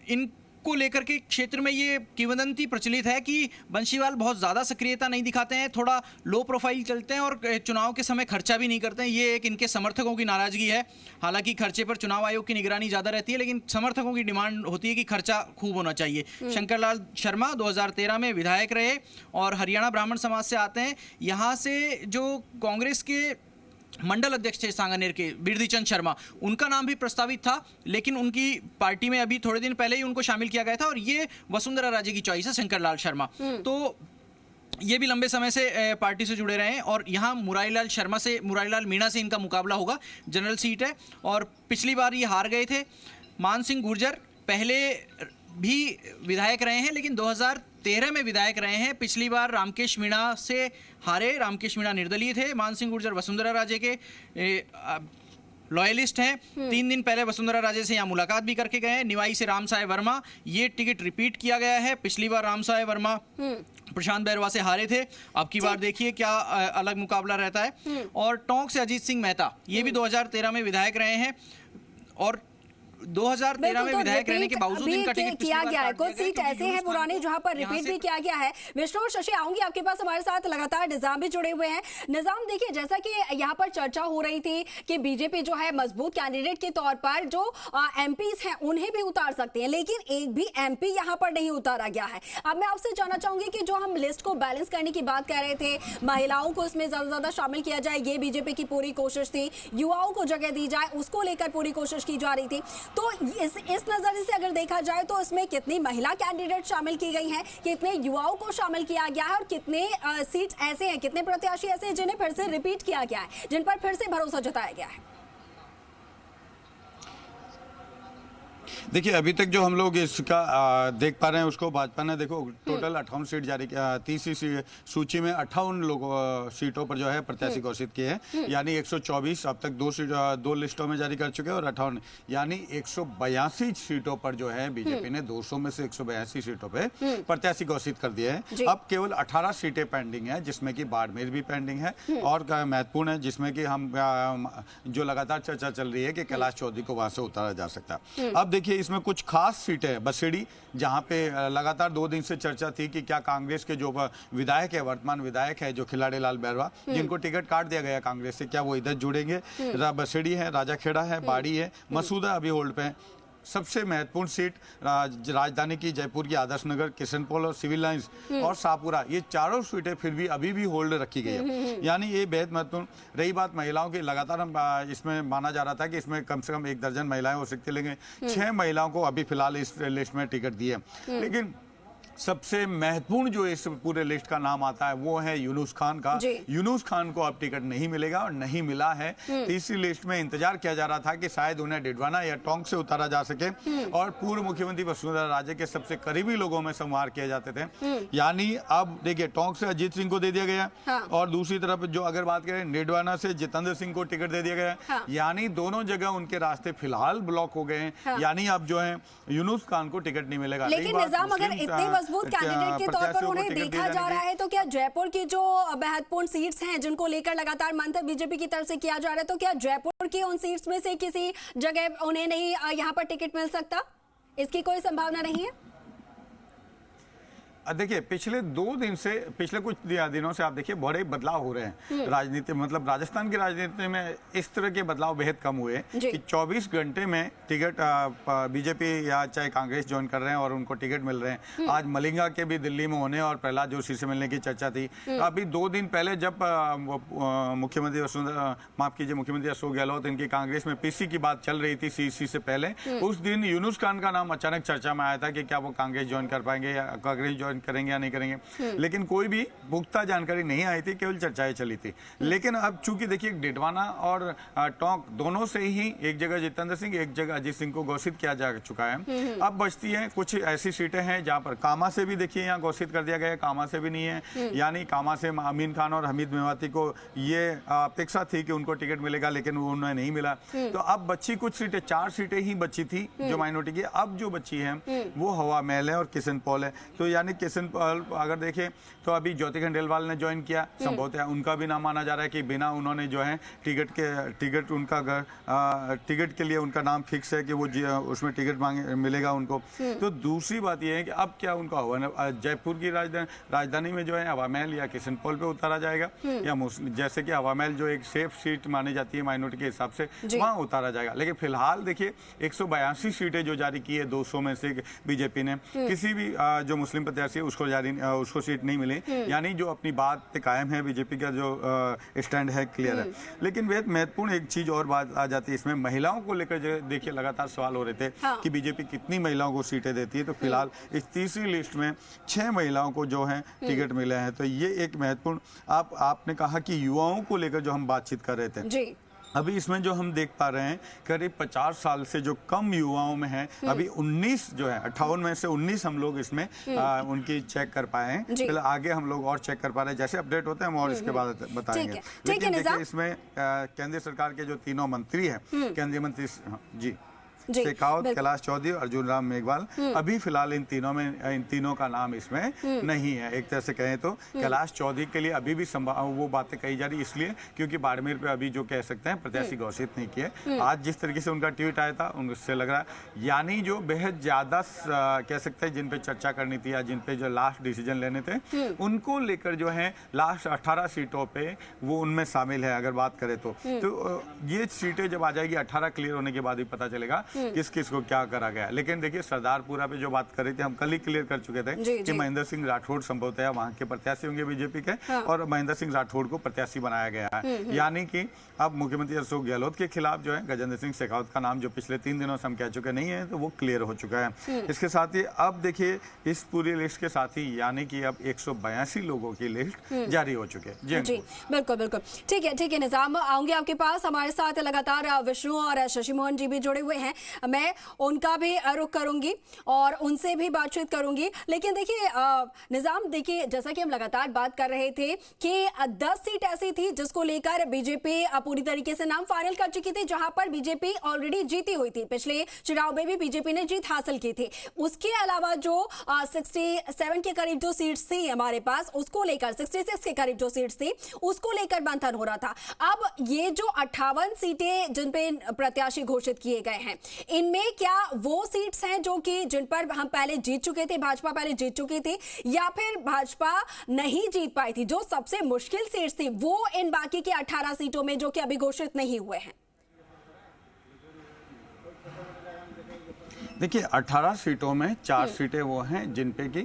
इनको लेकर के क्षेत्र में ये किंवदंती प्रचलित है कि बंसीवाल बहुत ज़्यादा सक्रियता नहीं दिखाते हैं, थोड़ा लो प्रोफाइल चलते हैं और चुनाव के समय खर्चा भी नहीं करते हैं। ये एक इनके समर्थकों की नाराज़गी है। हालांकि खर्चे पर चुनाव आयोग की निगरानी ज़्यादा रहती है, लेकिन समर्थकों की डिमांड होती है कि खर्चा खूब होना चाहिए। शंकर लाल शर्मा 2013 में विधायक रहे और हरियाणा ब्राह्मण समाज से आते हैं। यहाँ से जो कांग्रेस के मंडल अध्यक्ष थे सांगानेर के बिरदी चंद शर्मा, उनका नाम भी प्रस्तावित था, लेकिन उनकी पार्टी में अभी थोड़े दिन पहले ही उनको शामिल किया गया था और ये वसुंधरा राजे की चॉइस है, शंकर लाल शर्मा। तो ये भी लंबे समय से पार्टी से जुड़े रहे हैं और यहाँ मुरारीलाल मीणा से इनका मुकाबला होगा। जनरल सीट है और पिछली बार ये हार गए थे। मान सिंह गुर्जर पहले भी विधायक रहे हैं, लेकिन 2013 में विधायक रहे हैं। पिछली बार रामकेश मीणा से हारे। रामकेश मीणा निर्दलीय थे। मान सिंह गुर्जर वसुंधरा राजे के लॉयलिस्ट हैं। 3 दिन पहले वसुंधरा राजे से यहाँ मुलाकात भी करके गए हैं। निवाई से रामसाय वर्मा, ये टिकट रिपीट किया गया है। पिछली बार रामसाय वर्मा प्रशांत बैरवा से हारे थे। अब की बार देखिए क्या अलग मुकाबला रहता है। और टोंक से अजीत सिंह मेहता, ये भी 2013 में विधायक रहे हैं और 2013 में विधायक रहने के बावजूद इनका टिकट किया गया है। कुछ सीट ऐसे हैं पुराने जहां पर रिपीट भी किया गया है। विष्णु और शशि आऊंगी आपके पास, हमारे साथ लगातार निजाम भी जुड़े हुए हैं। निजाम देखिए, जैसा कि यहाँ पर चर्चा हो रही थी कि बीजेपी जो है मजबूत कैंडिडेट के तौर पर जो एमपीज हैं उन्हें भी उतार सकते हैं, लेकिन एक भी एमपी यहाँ पर नहीं उतारा गया है। अब मैं आपसे जानना चाहूंगी कि जो हम लिस्ट को बैलेंस करने की बात कर रहे थे, महिलाओं को इसमें ज्यादा शामिल किया जाए, ये बीजेपी की पूरी कोशिश थी। युवाओं को जगह दी जाए, उसको लेकर पूरी कोशिश की जा रही थी। तो इस नजरिए से अगर देखा जाए तो इसमें कितनी महिला कैंडिडेट शामिल की गई हैं, कितने युवाओं को शामिल किया गया है और कितने सीट ऐसे हैं, कितने प्रत्याशी ऐसे हैं जिन्हें फिर से रिपीट किया गया है, जिन पर फिर से भरोसा जताया गया है? देखिए, अभी तक जो हम लोग इसका देख पा रहे हैं उसको भाजपा ने देखो टोटल 58 सीट जारी किया। 30वीं सूची में 58 सीटों पर जो है प्रत्याशी घोषित किए हैं, यानी 124 अब तक 2 लिस्टों में जारी कर चुके हैं और 58 यानी 182 सीटों पर जो है बीजेपी ने 200 में से 182 सीटों पे प्रत्याशी घोषित कर दिए हैं। अब केवल 18 सीटें पेंडिंग है, जिसमें कि बाड़मेर भी पेंडिंग है और महत्वपूर्ण है, जिसमें कि हम जो लगातार चर्चा चल रही है कि कैलाश चौधरी को वहां से उतारा जा सकता है। अब देखिए, इसमें कुछ खास सीटें हैं। बसेड़ी, जहां पे लगातार 2 दिन से चर्चा थी कि क्या कांग्रेस के जो विधायक है, वर्तमान विधायक है जो खिलाड़ी लाल बैरवा, जिनको टिकट काट दिया गया कांग्रेस से, क्या वो इधर जुड़ेंगे? बसेड़ी है, राजाखेड़ा है, बाड़ी है, मसूदा अभी होल्ड पे है। सबसे महत्वपूर्ण सीट राजधानी की जयपुर की आदर्श नगर, किशनपोल और सिविल लाइंस और शाहपुरा, ये चारों सीटें फिर भी अभी भी होल्ड रखी गई है, यानी ये बेहद महत्वपूर्ण। रही बात महिलाओं की, लगातार हम इसमें माना जा रहा था कि इसमें कम से कम 1 दर्जन महिलाएं हो सकती, लेकिन 6 महिलाओं को अभी फिलहाल इस लिस्ट में टिकट दिए, लेकिन सबसे महत्वपूर्ण जो इस पूरे लिस्ट का नाम आता है वो है यूनुस खान का। यूनुस खान को अब टिकट नहीं मिलेगा और नहीं मिला है। तीसरी लिस्ट में इंतजार किया जा रहा था कि शायद उन्हें डिडवाना या टोंक से उतारा जा सके और पूर्व मुख्यमंत्री वसुंधरा राजे के सबसे करीबी लोगों में संवार किए जाते थे। यानी अब देखिए टोंक से अजीत सिंह को दे दिया गया और दूसरी तरफ जो अगर बात करें डिडवाना से जितेंद्र सिंह को टिकट दे दिया गया। यानी दोनों जगह उनके रास्ते फिलहाल ब्लॉक हो गए हैं। यानी अब जो है यूनुस खान को टिकट नहीं मिलेगा। लेकिन निजाम अगर इतने मजबूत कैंडिडेट के तौर पर उन्हें देखा जा रहा है तो क्या जयपुर की जो महत्वपूर्ण सीट्स हैं जिनको लेकर लगातार मंथन बीजेपी की तरफ से किया जा रहा है, तो क्या जयपुर की उन सीट्स में से किसी जगह उन्हें नहीं यहाँ पर टिकट मिल सकता? इसकी कोई संभावना नहीं है? देखिए पिछले कुछ दिनों से आप देखिए बड़े बदलाव हो रहे हैं राजनीति, मतलब राजस्थान की राजनीति में इस तरह के बदलाव बेहद कम हुए कि 24 घंटे में टिकट बीजेपी या चाहे कांग्रेस ज्वाइन कर रहे हैं और उनको टिकट मिल रहे हैं। आज मलिंगा के भी दिल्ली में होने और प्रहलाद जोशी से मिलने की चर्चा थी। अभी 2 दिन पहले जब मुख्यमंत्री मुख्यमंत्री अशोक गहलोत इनकी कांग्रेस में पीसी की बात चल रही थी सीसी से पहले, उस दिन यूनुस खान का नाम अचानक चर्चा में आया था कि क्या वो कांग्रेस ज्वाइन कर पाएंगे या कांग्रेस ज्वाइन करेंगे या नहीं करेंगे। लेकिन कोई भी पुख्ता जानकारी नहीं आई थी, केवल चर्चाएं चली थी। लेकिन अब चूंकि देखिए डिडवाना और टोंक दोनों से ही एक जगह जितेंद्र सिंह एक जगह अजीत सिंह को घोषित किया जा चुका है। अब बचती है कुछ ऐसी सीटें हैं जहां पर कामा से भी देखिए यहाँ घोषित कर दिया गया है, कामा से भी नहीं है। यानी कामा से अमीन खान और हमीद मेवाती को ये अपेक्षा थी कि उनको टिकट मिलेगा, लेकिन वो उन्हें नहीं मिला। तो अब बची कुछ सीटें, 4 सीटें ही बची थी जो माइनॉरिटी की। अब जो बची है वो हवा महल है और किशन पॉल है। तो यानी किशन अगर देखें तो अभी ज्योति खंडेलवाल ने ज्वाइन किया, संभवतः उनका भी नाम माना जा रहा है कि बिना उन्होंने जो है टिकट के लिए उनका नाम फिक्स है कि वो उसमें टिकट मांगे मिलेगा उनको। तो दूसरी बात यह है कि अब क्या उनका जयपुर की राजधानी में जो है हवा महल या किशन पॉल पे उतारा जाएगा या जैसे कि हवा महल जो एक सेफ सीट मानी जाती है माइनॉरिटी के हिसाब से वहां उतारा जाएगा। लेकिन फिलहाल देखिए 182 सीटें जो जारी की है 200 में से बीजेपी ने, किसी भी जो मुस्लिम प्रत्याशी उसको सीट नहीं मिली। यानी जो अपनी बात पे कायम है, बीजेपी का जो स्टैंड है क्लियर है। लेकिन बेहद महत्वपूर्ण एक चीज और बात आ जाती है इसमें, महिलाओं को लेकर देखिए लगातार सवाल हो रहे थे कि बीजेपी कितनी महिलाओं को सीटें देती है। तो फिलहाल इस तीसरी लिस्ट में 6 महिलाओं को जो है टिकट मिले हैं। तो ये एक महत्वपूर्ण, आपने कहा कि युवाओं को लेकर जो हम बातचीत कर रहे थे, अभी इसमें जो हम देख पा रहे हैं करीब 50 साल से जो कम युवाओं में है, अभी 19 जो है 58 में से 19 हम लोग इसमें उनकी चेक कर पाए हैं। पहले आगे हम लोग और चेक कर पा रहे हैं, जैसे अपडेट होते हैं हम और इसके बाद बताएंगे। लेकिन देखिए इसमें केंद्रीय सरकार के जो तीनों मंत्री हैं, केंद्रीय मंत्री जी शेखावत, कैलाश चौधरी, अर्जुन राम मेघवाल, अभी फिलहाल इन तीनों का नाम इसमें नहीं है। एक तरह से कहें तो कैलाश चौधरी के लिए अभी भी वो बातें कही जा रही इसलिए क्योंकि बाड़मेर पे अभी जो कह सकते हैं प्रत्याशी घोषित नहीं किए। आज जिस तरीके से उनका ट्वीट आया था उनसे लग रहा है यानी जो बेहद ज्यादा कह सकते हैं जिन पे चर्चा करनी थी या जिन पे जो लास्ट डिसीजन लेने थे उनको लेकर जो है लास्ट 18 सीटों पे वो उनमें शामिल है। अगर बात करें तो ये सीटें जब आ जाएगी 18 क्लियर होने के बाद ही पता चलेगा किस किस को क्या करा गया। लेकिन देखिए सरदारपुरा पे जो बात कर रहे थे हम कल ही क्लियर कर चुके थे कि महेंद्र सिंह राठौड़ संभवतः वहां के प्रत्याशी होंगे बीजेपी के और महेंद्र सिंह राठौड़ को प्रत्याशी बनाया गया है। यानी कि अब मुख्यमंत्री अशोक गहलोत के खिलाफ जो है गजेंद्र सिंह शेखावत का नाम जो पिछले 3 दिनों से हम कह चुके नहीं है तो वो क्लियर हो चुका है। इसके साथ ही अब देखिए इस पूरी लिस्ट के साथ ही यानी कि अब 182 लोगों की लिस्ट जारी हो चुके हैं। जी बिल्कुल बिल्कुल ठीक है निजाम, आऊंगे आपके पास। हमारे साथ लगातार विष्णु और शशि मोहन जी भी जुड़े हुए हैं, मैं उनका भी रुख करूंगी और उनसे भी बातचीत करूंगी। लेकिन देखिए निजाम, देखिए जैसा कि हम लगातार बात कर रहे थे कि 10 सीट ऐसी थी जिसको लेकर बीजेपी पूरी तरीके से नाम फाइनल कर चुकी थी, जहां पर बीजेपी ऑलरेडी जीती हुई थी। पिछले चुनाव में भी बीजेपी ने जीत हासिल की थी। उसके अलावा जो 67 के करीब जो सीट्स थी हमारे पास, उसको लेकर 66 के करीब जो सीट्स थी उसको लेकर मंथन हो रहा था। अब ये जो 58 सीटें जिन पे प्रत्याशी घोषित किए गए हैं, इनमें क्या वो सीट्स हैं जो कि जिन पर हम पहले जीत चुके थे, भाजपा पहले जीत चुकी थी, या फिर भाजपा नहीं जीत पाई थी? जो सबसे मुश्किल सीट्स थी वो इन बाकी के 18 सीटों में जो कि अभी घोषित नहीं हुए हैं। देखिए 18 सीटों में 4 सीटें वो हैं जिन पे की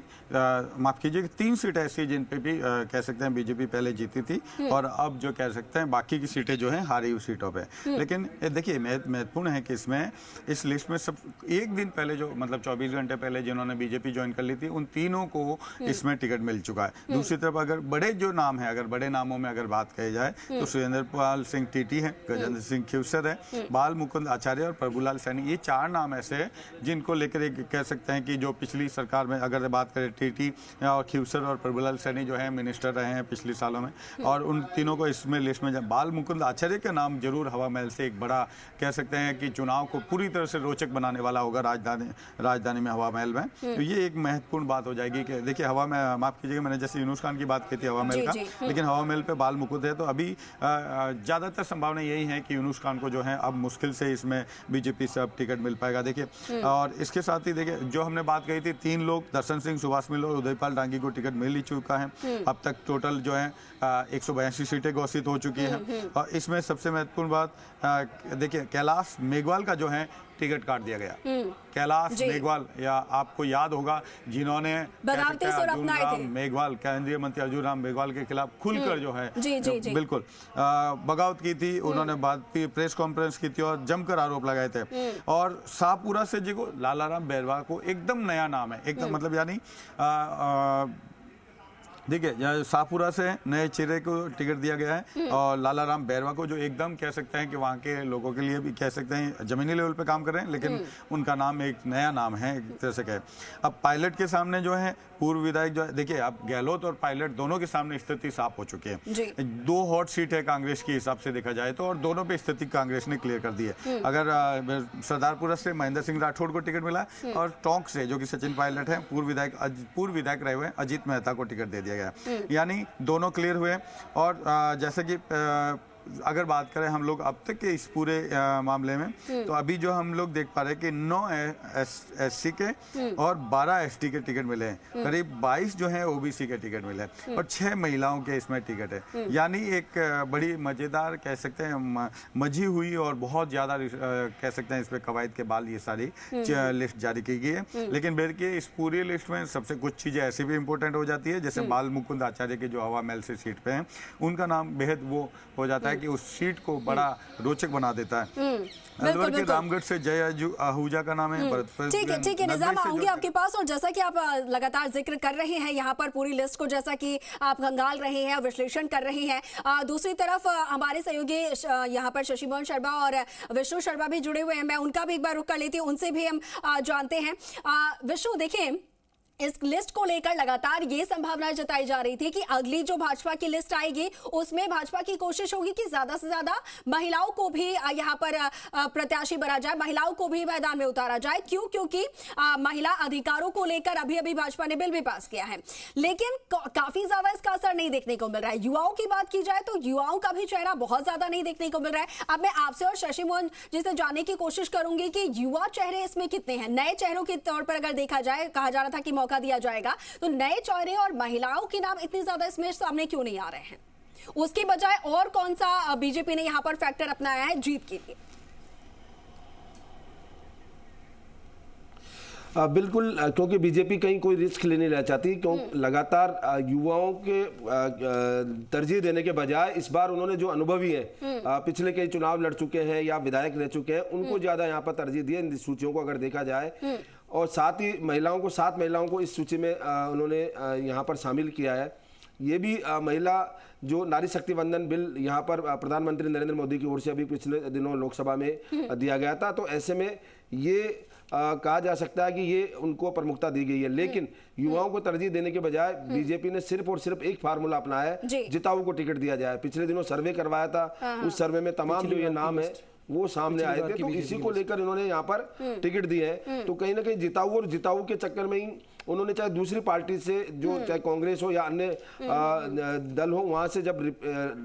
माफ कीजिए 3 सीटें ऐसी जिन पे भी कह सकते हैं बीजेपी पहले जीती थी और अब जो कह सकते हैं बाकी की सीटें जो हैं हारी हुई सीटों पे। लेकिन देखिए महत्वपूर्ण है कि इसमें इस लिस्ट में सब एक दिन पहले जो मतलब 24 घंटे पहले जिन्होंने बीजेपी ज्वाइन कर ली थी उन तीनों को इसमें टिकट मिल चुका है। दूसरी तरफ अगर बड़े जो नाम है, अगर बड़े नामों में अगर बात कही जाए तो सुरेंद्र पाल सिंह टीटी है, गजेंद्र सिंह ख्यूसर है, बाल मुकुंद आचार्य और प्रभुलाल सैनी, ये 4 नाम ऐसे हैं जिनको लेकर एक कह सकते हैं कि जो पिछली सरकार में अगर बात करें टीटी और ख्यूसर और प्रभुलाल सैनी जो है मिनिस्टर रहे हैं पिछले सालों में, और उन तीनों को इसमें लिस्ट में बाल मुकुंद आचार्य का नाम जरूर हवा महल से एक बड़ा कह सकते हैं कि चुनाव को पूरी तरह से रोचक बनाने वाला होगा राजधानी में हवा महल में। तो ये एक महत्वपूर्ण बात हो जाएगी कि देखिए हवा में माफ कीजिएगा मैंने जैसे यूनुस खान की बात की थी हवा महल का, लेकिन हवा महल पे बाल मुकुंद है, तो अभी ज्यादातर संभावना यही है कि यूनुस खान को जो है अब मुश्किल से इसमें बीजेपी से अब टिकट मिल पाएगा। देखिए और इसके साथ ही देखिए जो हमने बात कही थी 3 लोग दर्शन सिंह, सुभाष मिल और उदयपाल डांगी को टिकट मिल ही चुका है। अब तक टोटल जो है 182 सीटें घोषित हो चुकी हैं और इसमें सबसे महत्वपूर्ण बात देखिए कैलाश मेघवाल का जो है टिकट काट दिया गया। कैलाश मेघवाल, या आपको याद होगा जिन्होंने अर्जुन राम मेघवाल, केंद्रीय मंत्री अर्जुन राम मेघवाल के खिलाफ खुलकर जो है बिल्कुल बगावत की थी, उन्होंने बात प्रेस कॉन्फ्रेंस की थी और जमकर आरोप लगाए थे। और शाहपुरा से जो लालाराम बैरवा को एकदम नया नाम है, एकदम मतलब यानी देखिए शाहपुरा से नए चेहरे को टिकट दिया गया है और लालाराम बैरवा को जो एकदम कह सकते हैं कि वहाँ के लोगों के लिए भी कह सकते हैं जमीनी लेवल पे काम कर रहे हैं, लेकिन उनका नाम एक नया नाम है एक तरह से कहे। अब पायलट के सामने जो है पूर्व विधायक जो है, देखिए अब गहलोत और पायलट दोनों के सामने स्थिति साफ हो चुकी है। 2 हॉट सीट है कांग्रेस के हिसाब से देखा जाए तो, और दोनों पे स्थिति कांग्रेस ने क्लियर कर दी है। अगर सरदारपुरा से महेंद्र सिंह राठौड़ को टिकट मिला और टोंक से जो कि सचिन पायलट है पूर्व विधायक रहे हुए अजीत मेहता को टिकट दे दिया गया, यानी दोनों क्लियर हुए। और जैसे कि अगर बात करें हम लोग अब तक के इस पूरे मामले में, तो अभी जो हम लोग देख पा रहे हैं कि 9 SC के और 12 ST के टिकट मिले हैं, करीब 22 जो है OBC के टिकट मिले हैं और 6 महिलाओं के इसमें टिकट है। यानी एक बड़ी मजेदार कह सकते हैं मजी हुई और बहुत ज्यादा कह सकते हैं इसमें कवायद के बाद ये सारी लिस्ट जारी की गई है। लेकिन देखिए इस पूरी लिस्ट में सबसे कुछ चीजें ऐसी भी इंपॉर्टेंट हो जाती है, जैसे बाल मुकुंद आचार्य के जो हवा महल से सीट पे हैं उनका नाम बेहद वो हो जाता है कि उस सीट को बड़ा रोचक बना देता है। अलवर के रामगढ़ से जय आहूजा का नाम है। ठीक है निजाम, आऊंगी आपके पास। और जैसा कि आप लगातार जिक्र कर रहे हैं यहाँ पर पूरी लिस्ट को, जैसा कि आप खंगाल रहे हैं, विश्लेषण कर रहे हैं, दूसरी तरफ हमारे सहयोगी यहाँ पर शशि मोहन शर्मा और विष्णु शर्मा भी जुड़े हुए हैं, मैं उनका भी एक बार रुख कर लेती हूँ, उनसे भी हम जानते हैं। विष्णु, देखिए इस लिस्ट को लेकर लगातार ये संभावना जताई जा रही थी कि अगली जो भाजपा की लिस्ट आएगी उसमें भाजपा की कोशिश होगी कि ज्यादा से ज्यादा महिलाओं को भी यहाँ पर प्रत्याशी बना जाए, महिलाओं को भी मैदान में उतारा जाए। क्यों? क्योंकि महिला अधिकारों को लेकर अभी अभी भाजपा ने बिल भी पास किया है, लेकिन काफी ज्यादा इसका असर नहीं देखने को मिल रहा है। युवाओं की बात की जाए तो युवाओं का भी चेहरा बहुत ज्यादा नहीं देखने को मिल रहा है। अब मैं आपसे और शशि मोहन जी से जानने की कोशिश करूंगी कि युवा चेहरे इसमें कितने हैं। नए चेहरों के तौर पर अगर देखा जाए, कहा जा रहा था कि मौका दिया जाएगा, तो नए चेहरे और महिलाओं के नाम इतने ज्यादा इसमें सामने क्यों नहीं आ रहे हैं? उसकी बजाय और कौन सा बीजेपी ने यहां पर फैक्टर अपनाया है जीत के लिए? बिल्कुल, क्योंकि बीजेपी कहीं कोई रिस्क लेने नहीं चाहती, क्यों लगातार युवाओं के तरजीह देने के बजाय इस बार उन्होंने जो अनुभवी हैं, पिछले कई चुनाव लड़ चुके हैं या विधायक रह चुके हैं, उनको ज्यादा यहाँ पर तरजीह दी है इन सूचियों को अगर देखा जाए। और साथ ही महिलाओं को 7 महिलाओं को इस सूची में उन्होंने यहाँ पर शामिल किया है। ये भी महिला जो नारी शक्ति वंदन बिल यहाँ पर प्रधानमंत्री नरेंद्र मोदी की ओर से अभी पिछले दिनों लोकसभा में दिया गया था, तो ऐसे में ये कहा जा सकता है कि ये उनको प्रमुखता दी गई है। लेकिन युवाओं को तरजीह देने के बजाय बीजेपी ने सिर्फ और सिर्फ एक फार्मूला अपनाया है, जिताऊ को टिकट दिया जाए। पिछले दिनों सर्वे करवाया था, उस सर्वे में तमाम जो ये नाम है वो सामने आए थे, तो इसी को लेकर इन्होंने यहाँ पर टिकट दी है। तो कहीं ना कहीं जिताऊ और जिताऊ के चक्कर में ही उन्होंने चाहे दूसरी पार्टी से जो चाहे कांग्रेस हो या अन्य दल हो, वहां से जब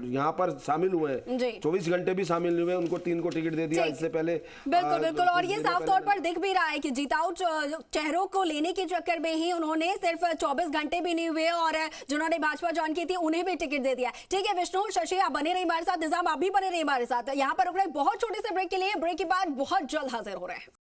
यहाँ पर शामिल हुए हैं, 24 घंटे भी शामिल हुए, उनको 3 को टिकट दे दिया। इससे पहले बिल्कुल और ये साफ तौर पर दिख भी रहा है कि जिताऊ चेहरों को लेने के चक्कर में ही उन्होंने सिर्फ 24 घंटे भी नहीं हुए और जिन्होंने भाजपा ज्वाइन की थी उन्हें भी टिकट दे दिया। ठीक है विष्णु, शशि आप बने रहे हमारे साथ, निजाम आप भी बने रहे हमारे साथ। यहाँ पर रुक रहे बहुत छोटे से ब्रेक के लिए, ब्रेक के बाद बहुत जल्द हाजिर हो रहे हैं।